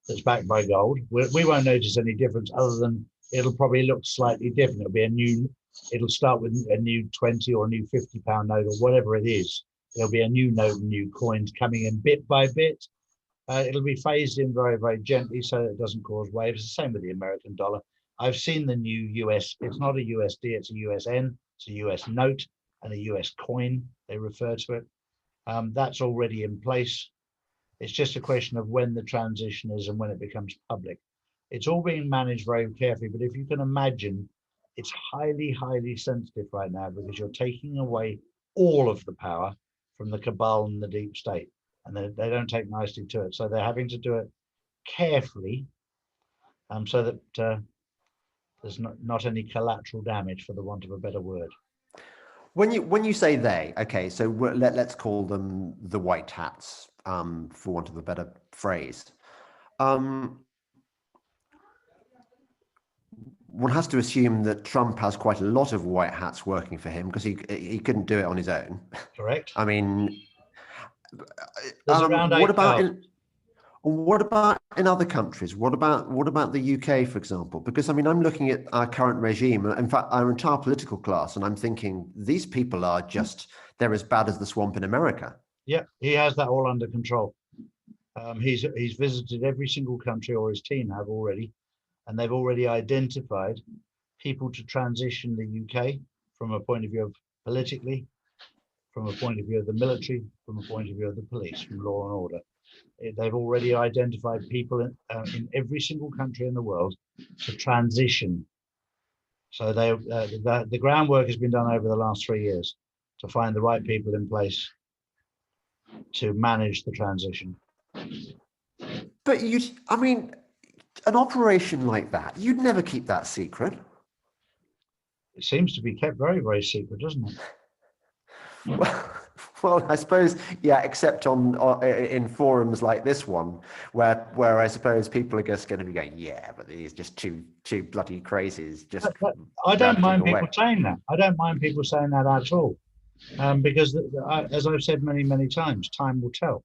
that's backed by gold. We won't notice any difference other than it'll probably look slightly different. It'll start with a new 20 or a new 50-pound note or whatever it is. There'll be a new note and new coins coming in bit by bit. It'll be phased in very, very gently so that it doesn't cause waves. It's the same with the American dollar. I've seen the new US. It's not a USD, it's a USN. It's a US note and a US coin, they refer to it. That's already in place. It's just a question of when the transition is and when it becomes public. It's all being managed very carefully, but if you can imagine, it's highly, highly sensitive right now because you're taking away all of the power from the cabal and the deep state, and they don't take nicely to it. So they're having to do it carefully, so that there's not any collateral damage, for the want of a better word. When you say they, okay, so let's call them the white hats, for want of a better phrase. One has to assume that Trump has quite a lot of white hats working for him because he couldn't do it on his own. Correct. I mean, what about in other countries? What about the UK, for example? Because I mean, I'm looking at our current regime, in fact, our entire political class, and I'm thinking these people are they're as bad as the swamp in America. Yeah, he has that all under control. He's visited every single country, or his team have already, and they've already identified people to transition the UK from a point of view of politically, from a point of view of the military, from a point of view of the police, from law and order. They've already identified people in every single country in the world to transition. So the groundwork has been done over the last 3 years to find the right people in place to manage the transition. But I mean, an operation like that, you'd never keep that secret. It seems to be kept very, very secret, doesn't it? Well, I suppose, yeah, except in forums like this one, where I suppose people are just going to be going, yeah, but he's just too bloody crazy. He's just I don't mind ranting away. people saying that. I don't mind people saying that at all, because as I've said many, many times, time will tell.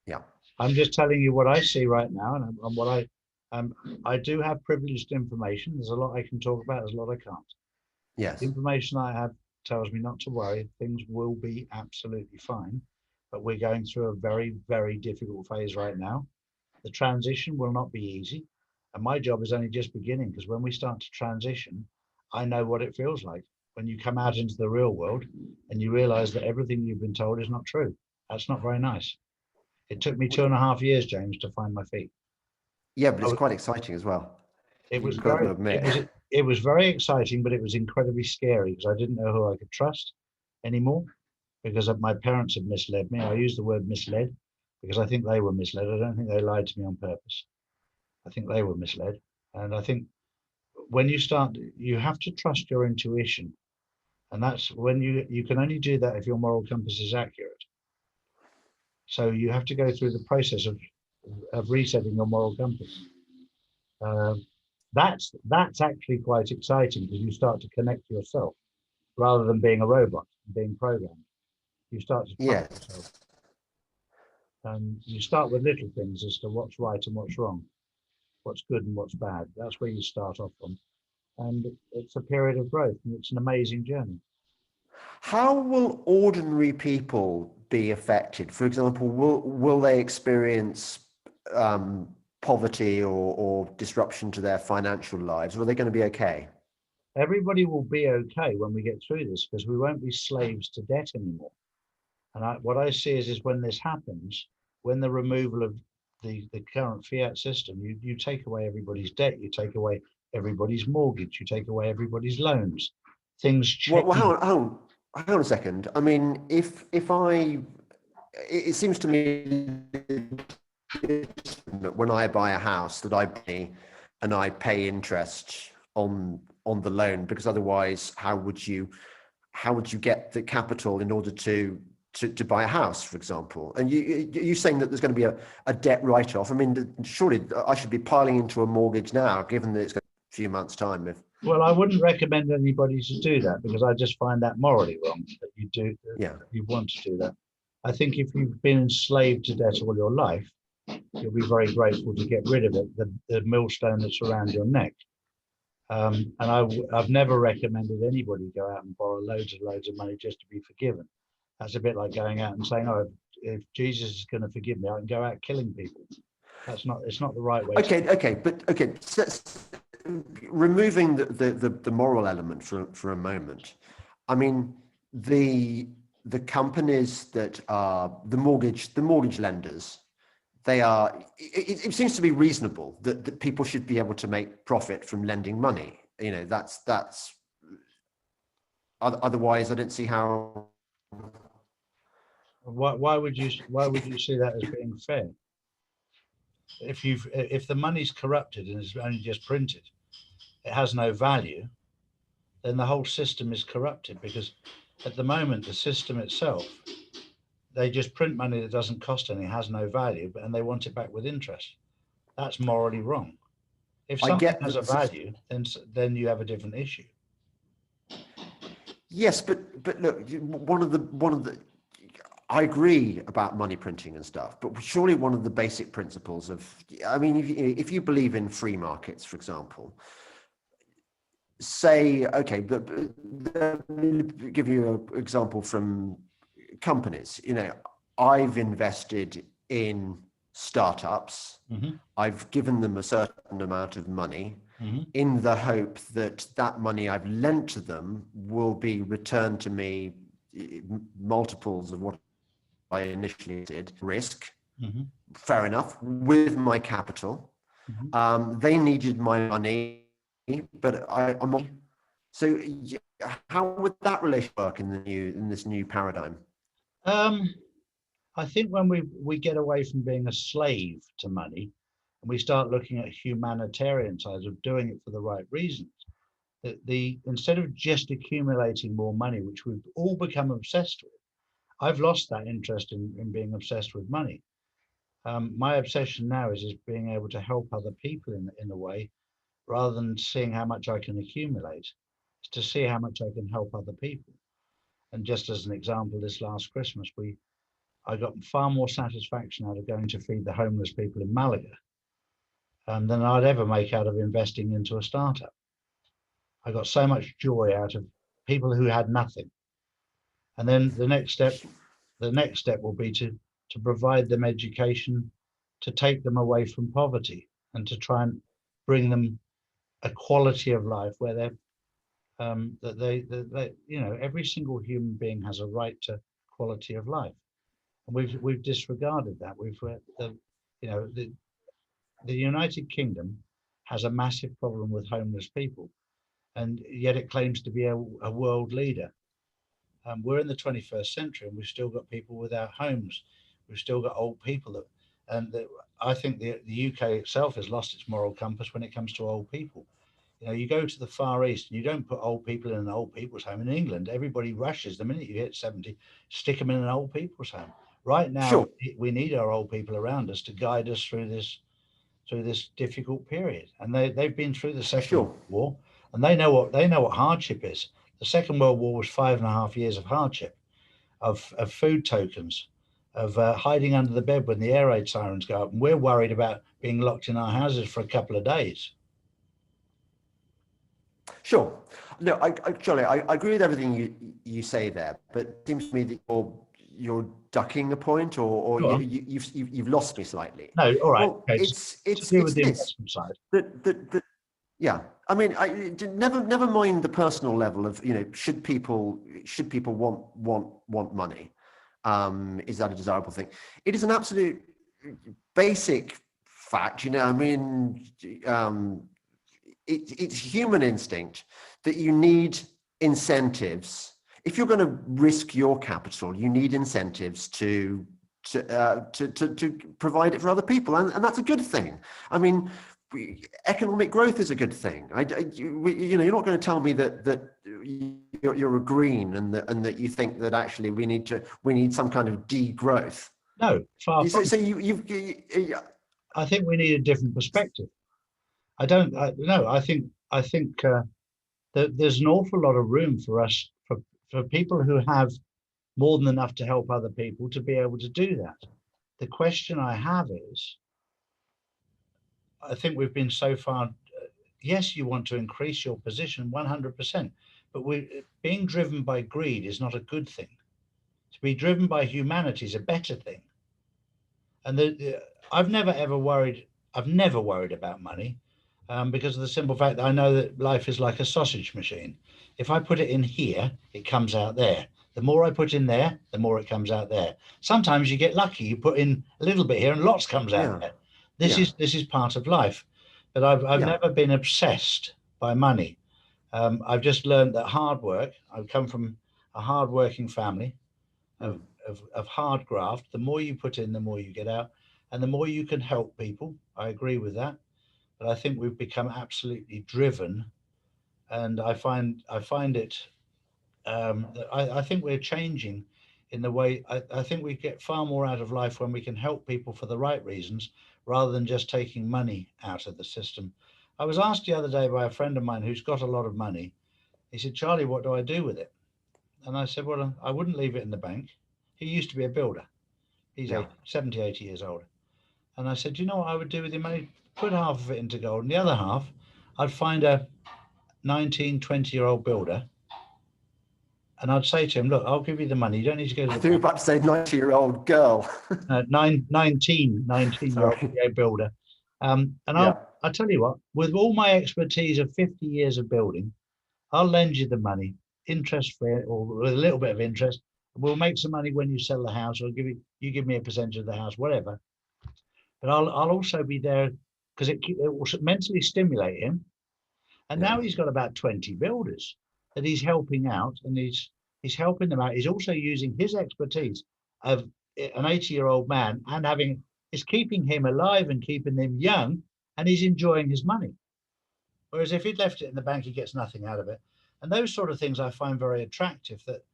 Yeah. I'm just telling you what I see right now, and what I do have privileged information. There's a lot I can talk about. There's a lot I can't. Yes. The information I have tells me not to worry. Things will be absolutely fine, but we're going through a very, very difficult phase right now. The transition will not be easy, and my job is only just beginning, because when we start to transition, I know what it feels like when you come out into the real world and you realize that everything you've been told is not true. That's not very nice. It took me 2.5 years, James, to find my feet. Yeah, but it's quite exciting as well. It was You've got to very, admit. it was very exciting, but it was incredibly scary because I didn't know who I could trust anymore, because my parents had misled me. I use the word misled because I think they were misled. I don't think they lied to me on purpose. I think they were misled. And I think when you start, you have to trust your intuition. And that's when you can only do that if your moral compass is accurate. So you have to go through the process of resetting your moral compass. That's actually quite exciting, because you start to connect to yourself rather than being a robot and being programmed. You start to trust Yes. yourself. And you start with little things as to what's right and what's wrong, what's good and what's bad. That's where you start off from. And it's a period of growth, and it's an amazing journey. How will ordinary people be affected? For example, will they experience poverty or disruption to their financial lives? Or are they going to be okay? Everybody will be okay when we get through this, because we won't be slaves to debt anymore. And what I see is when this happens, when the removal of the current fiat system, you take away everybody's debt, you take away everybody's mortgage, you take away everybody's loans. Things change. Well, hang on a second. I mean, it seems to me that when I buy a house that I pay and I pay interest on the loan, because otherwise, how would you get the capital in order to buy a house, for example? And you're saying that there's going to be a debt write-off. I mean, surely I should be piling into a mortgage now, given that it's going to be a few months' time. Well, I wouldn't recommend anybody to do that, because I just find that morally wrong that you do. Yeah. You want to do that. I think if you've been enslaved to debt all your life, you'll be very grateful to get rid of it, the millstone that's around your neck. And I've never recommended anybody go out and borrow loads of money just to be forgiven. That's a bit like going out and saying, "Oh, if Jesus is going to forgive me, I can go out killing people." It's not the right way. Okay. So, removing the moral element for a moment, I mean, the companies that are the mortgage lenders, they are. It seems to be reasonable that people should be able to make profit from lending money. You know, that's. Otherwise, I don't see how. Why would you see that as being fair? If the money's corrupted and is only just printed, it has no value, then the whole system is corrupted, because at the moment the system itself, they just print money that doesn't cost anything, has no value, and they want it back with interest. That's morally wrong. If something has a value, then you have a different issue. Yes, but look, one of the I agree about money printing and stuff, but surely one of the basic principles I mean, if you believe in free markets, for example, say, okay, let me give you an example from companies. You know, I've invested in startups. Mm-hmm. I've given them a certain amount of money, Mm-hmm. in the hope that money I've lent to them will be returned to me multiples of what I initially did. Risk. Mhm. Fair enough, with my capital. Mhm. They needed my money, but I'm not. So how would that relation work in this new paradigm? Um, I think when we get away from being a slave to money and we start looking at humanitarian sides of doing it for the right reasons, that the instead of just accumulating more money, which we've all become obsessed with, I've lost that interest in being obsessed with money. My obsession now is being able to help other people in a way rather than seeing how much I can accumulate, to see how much I can help other people. And just as an example, this last Christmas, I got far more satisfaction out of going to feed the homeless people in Malaga than I'd ever make out of investing into a startup. I got so much joy out of people who had nothing. And then the next step will be to provide them education, to take them away from poverty, and to try and bring them a quality of life where that they you know, every single human being has a right to quality of life, and we've disregarded that. You know, the United Kingdom has a massive problem with homeless people, and yet it claims to be a world leader. We're in the 21st century, and we've still got people without homes. We've still got old people and I think the UK itself has lost its moral compass when it comes to old people. You know, you go to the Far East and you don't put old people in an old people's home. In England, everybody rushes the minute you hit 70, stick them in an old people's home. Right now, Sure, we need our old people around us to guide us through this difficult period. And they've been through the Second sure. World War, and they know what hardship is. The Second World War was 5.5 years of hardship, of food tokens, of hiding under the bed when the air raid sirens go up. And we're worried about being locked in our houses for a couple of days. Sure. No, Charlie, I agree with everything you say there, but it seems to me that you're ducking a point, or Go on. you've lost me slightly. No, all right. Well, Okay. So it's to it's do with it's the this investment side. that yeah. I mean, never mind the personal level of, should people want money? Is that a desirable thing? It is an absolute basic fact. I mean, it's human instinct that you need incentives. If you're going to risk your capital, you need incentives to provide it for other people, and that's a good thing. I mean, economic growth is a good thing. You're not going to tell me that you're a green, and that you think that actually we need some kind of degrowth. No, far So, from. so you I think we need a different perspective. I don't. No, I think that there's an awful lot of room for us for people who have more than enough to help other people to be able to do that. The question I have is, I think we've been so far. Yes, you want to increase your position 100%, but being driven by greed is not a good thing. To be driven by humanity is a better thing. And I've never ever worried. I've never worried about money, because of the simple fact that I know that life is like a sausage machine. If I put it in here, it comes out there. The more I put in there, the more it comes out there. Sometimes you get lucky. You put in a little bit here, and lots comes out yeah there. This yeah is part of life. But I've yeah never been obsessed by money. I've just learned that hard work. I've come from a hard-working family of, mm, of hard graft. The more you put in, the more you get out, and the more you can help people. I agree with that, but I think we've become absolutely driven, and I find it. I think we're changing in the way. I think we get far more out of life when we can help people for the right reasons, rather than just taking money out of the system. I was asked the other day by a friend of mine who's got a lot of money. He said, "Charlie, what do I do with it?" And I said, "Well, I wouldn't leave it in the bank." He used to be a builder. He's yeah 70, 80 years old. And I said, "You know what I would do with the money? Put half of it into gold, and the other half, I'd find a 19, 20-year-old builder, and I'd say to him, look, I'll give you the money. You don't need to go to I the think we were bank." about to say 90-year-old girl. 19-year-old Sorry. builder. And Yeah. I'll tell you what, with all my expertise of 50 years of building, I'll lend you the money, interest free, or with a little bit of interest, We'll make some money when you sell the house, or you give me a percentage of the house, whatever. But I'll also be there because it will mentally stimulate him. And Yeah. now he's got about 20 builders that he's helping out, and he's helping them out. He's also using his expertise of an 80-year-old man, and is keeping him alive and keeping him young, and he's enjoying his money. Whereas if he'd left it in the bank, he gets nothing out of it. And those sort of things I find very attractive, that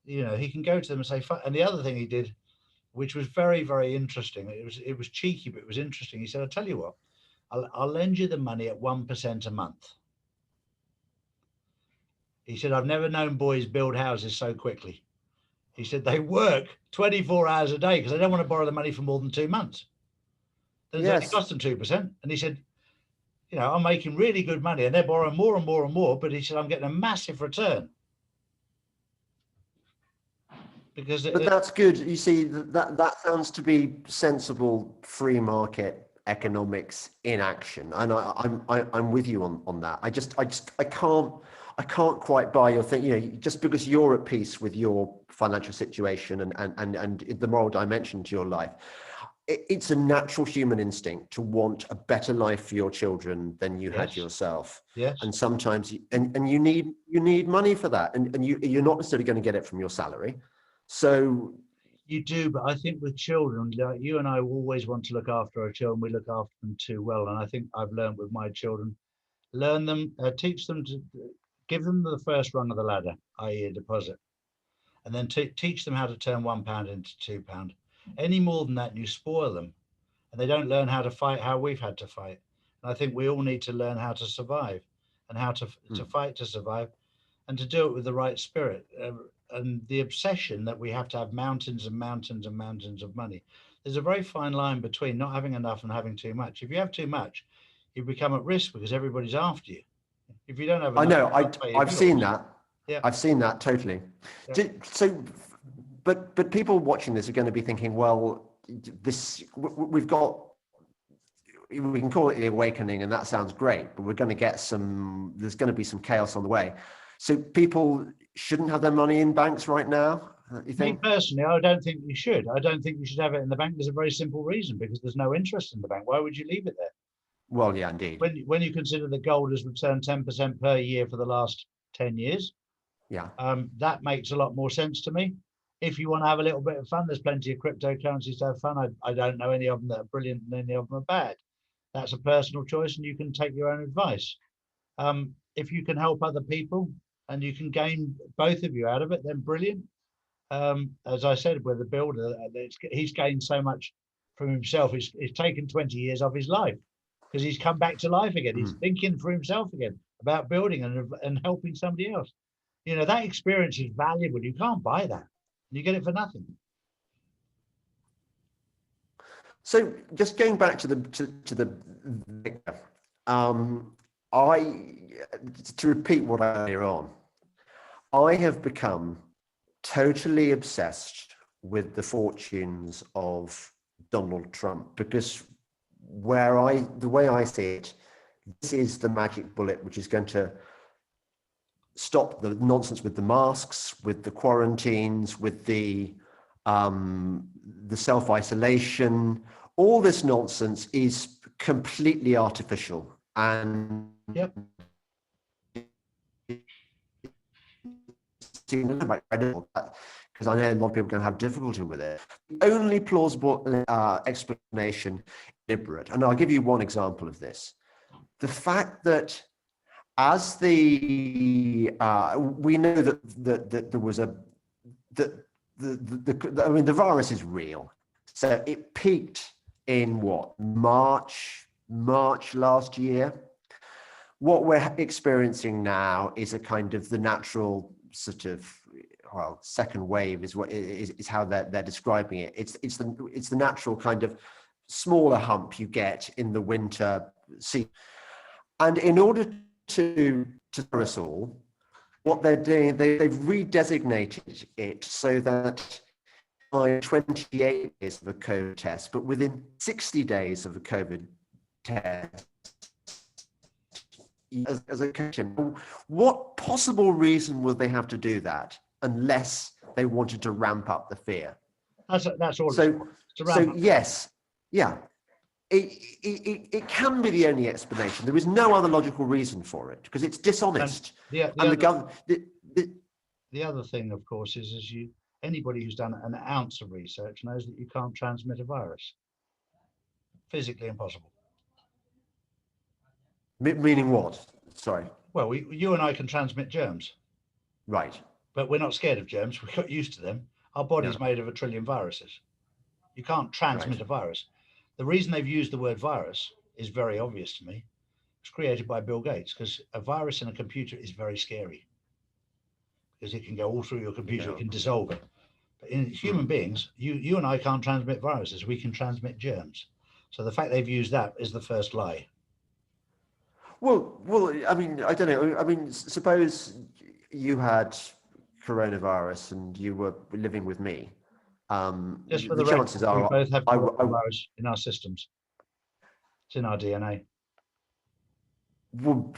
he can go to them and say. And the other thing he did, which was very, very interesting, it was cheeky, but it was interesting. He said, "I'll tell you what, I'll lend you the money at 1% a month." He said, "I've never known boys build houses so quickly." He said, "They work 24 hours a day because they don't want to borrow the money for more than 2 months. Then it only Yes. costs them 2%." And he said, "I'm making really good money and they're borrowing more and more and more." But he said, "I'm getting a massive return." But that's good. You see, that sounds to be sensible free market economics in action, and I'm with you on that. I can't quite buy your thing. Just because you're at peace with your financial situation and the moral dimension to your life, it's a natural human instinct to want a better life for your children than you had yourself. Yes. And sometimes you need money for that, and you're not necessarily going to get it from your salary. So you do, but I think with children, like you and I always want to look after our children. We look after them too well, and I think I've learned with my children, teach them to give them the first rung of the ladder, i.e., a deposit, and then teach them how to turn £1 into £2. Any more than that, and you spoil them, and they don't learn how to fight how we've had to fight. And I think we all need to learn how to survive, and how to fight to survive, and to do it with the right spirit. And the obsession that we have to have mountains and mountains and mountains of money. There's a very fine line between not having enough and having too much. If you have too much, you become at risk because everybody's after you. If you don't have enough, I know, I've seen that. Yeah, I've seen that totally. Yeah. But people watching this are going to be thinking, well, we can call it the awakening, and that sounds great, but we're going to get there's going to be some chaos on the way. So people shouldn't have their money in banks right now, you think? Me personally, I don't think you should. I don't think you should have it in the bank. There's a very simple reason: because there's no interest in the bank. Why would you leave it there? Well, yeah, indeed. When you consider that gold has returned 10% per year for the last 10 years, Yeah. That makes a lot more sense to me. If you want to have a little bit of fun, there's plenty of cryptocurrencies to have fun. I don't know any of them that are brilliant and any of them are bad. That's a personal choice, and you can take your own advice. If you can help other people and you can gain both of you out of it, then brilliant. As I said, with the builder, he's gained so much from himself. It's taken 20 years of his life because he's come back to life again. He's thinking for himself again about building and helping somebody else. That experience is valuable. You can't buy that. You get it for nothing. So just going back to the to repeat what I earlier on, I have become totally obsessed with the fortunes of Donald Trump, because the way I see it, this is the magic bullet which is going to stop the nonsense with the masks, with the quarantines, with the self-isolation. All this nonsense is completely artificial, and because I know a lot of people are going to have difficulty with it. The only plausible explanation is deliberate, and I'll give you one example of this: the fact that as we know that there was the virus is real. So it peaked in March last year. What we're experiencing now is a kind of the natural sort of second wave is how they're describing it. It's the natural kind of smaller hump you get in the winter season. And in order to us all, what they're doing, they've redesignated it so that by 28 days of a COVID test, but within 60 days of a COVID test, as a coach, what possible reason would they have to do that unless They wanted to ramp up the fear. That's all. So, it's a ramp up. yes, yeah. It can be the only explanation. There is no other logical reason for it because it's dishonest. The other thing, of course, is anybody who's done an ounce of research knows that you can't transmit a virus. Physically impossible. Meaning what? Sorry. Well, you and I can transmit germs. Right. But we're not scared of germs. We've got used to them. Our body's made of 1 trillion viruses. You can't transmit a virus. The reason they've used the word virus is very obvious to me. It's created by Bill Gates because a virus in a computer is very scary because it can go all through your computer. It can dissolve it. But in human beings, you and I can't transmit viruses. We can transmit germs. So the fact they've used that is the first lie. Well, I mean, I don't know. I mean, suppose you had coronavirus and you were living with me. Just for the chances record, are we both have coronavirus in our systems. It's in our DNA. Well,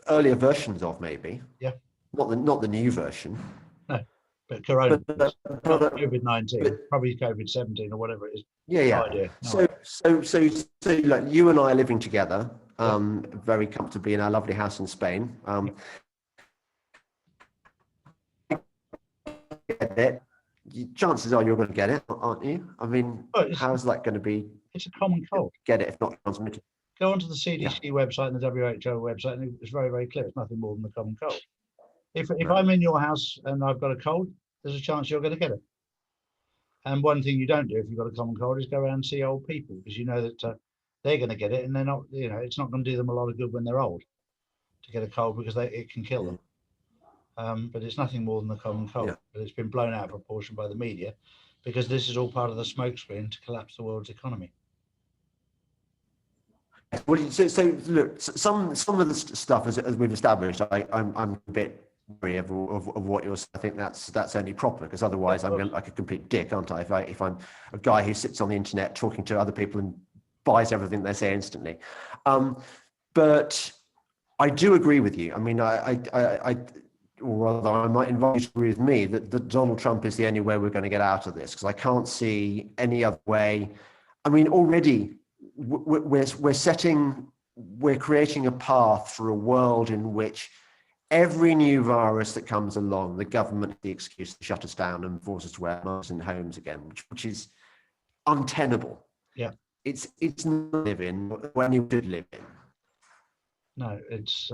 earlier versions of maybe. Yeah. Not the new version. No, but corona, COVID-19, but, probably COVID-17 or whatever it is. Yeah. No idea. So like you and I are living together, very comfortably in our lovely house in Spain. Get it. Chances are you're going to get it, aren't you? I mean, how's that going to be? It's a common cold. Get it if not transmitted. Go onto the CDC website and the WHO website, and it's very, very clear. It's nothing more than a common cold. If I'm in your house and I've got a cold, there's a chance you're going to get it. And one thing you don't do if you've got a common cold is go around and see old people because you know that they're going to get it, and they're not. You know, it's not going to do them a lot of good when they're old to get a cold because it can kill them. But it's nothing more than a common cold. But it's been blown out of proportion by the media because this is all part of the smokescreen to collapse the world's economy. Well, so look, some of the stuff as we've established, I'm a bit wary of what you're saying. I think that's only proper because otherwise I'm going to look like a complete dick, aren't I? If I'm a guy who sits on the internet talking to other people and buys everything they say instantly. But I do agree with you. I mean, or rather, I might invite you to agree with me that Donald Trump is the only way we're going to get out of this because I can't see any other way. I mean, already we're creating a path for a world in which every new virus that comes along, the government has the excuse to shut us down and force us to wear masks in homes again, which is untenable. Yeah, it's not living when you did live in. No, it's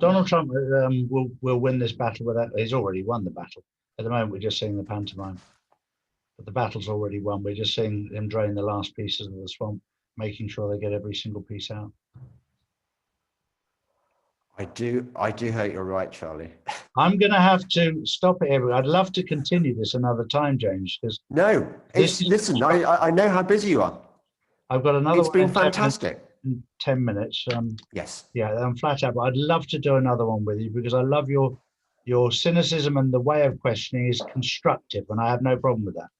Donald Trump will win this battle without. He's already won the battle. At the moment, we're just seeing the pantomime, but the battle's already won. We're just seeing him drain the last pieces of the swamp, making sure they get every single piece out. I do hope you're right, Charlie. I'm going to have to stop it here. I'd love to continue this another time, James. Because listen, I know how busy you are. I've got another. It's been fantastic. 10 minutes. Yes. Yeah, I'm flat out. But I'd love to do another one with you because I love your cynicism and the way of questioning is constructive, and I have no problem with that.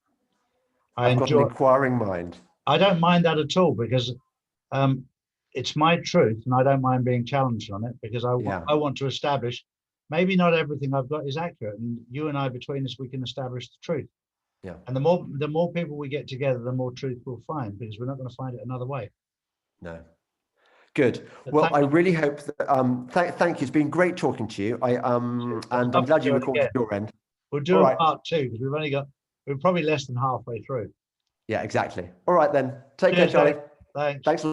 I've got an inquiring mind. I don't mind that at all because it's my truth and I don't mind being challenged on it because I want to establish maybe not everything I've got is accurate, and you and I between us we can establish the truth. Yeah. And the more people we get together, the more truth we'll find because we're not going to find it another way. No. Good. Well, I really hope that. Thank you. It's been great talking to you. And I'm glad you recorded your end. We'll do a part 2 because we're probably less than halfway through. Yeah, exactly. All right then. Take care, Charlie. Thanks. Thanks a lot.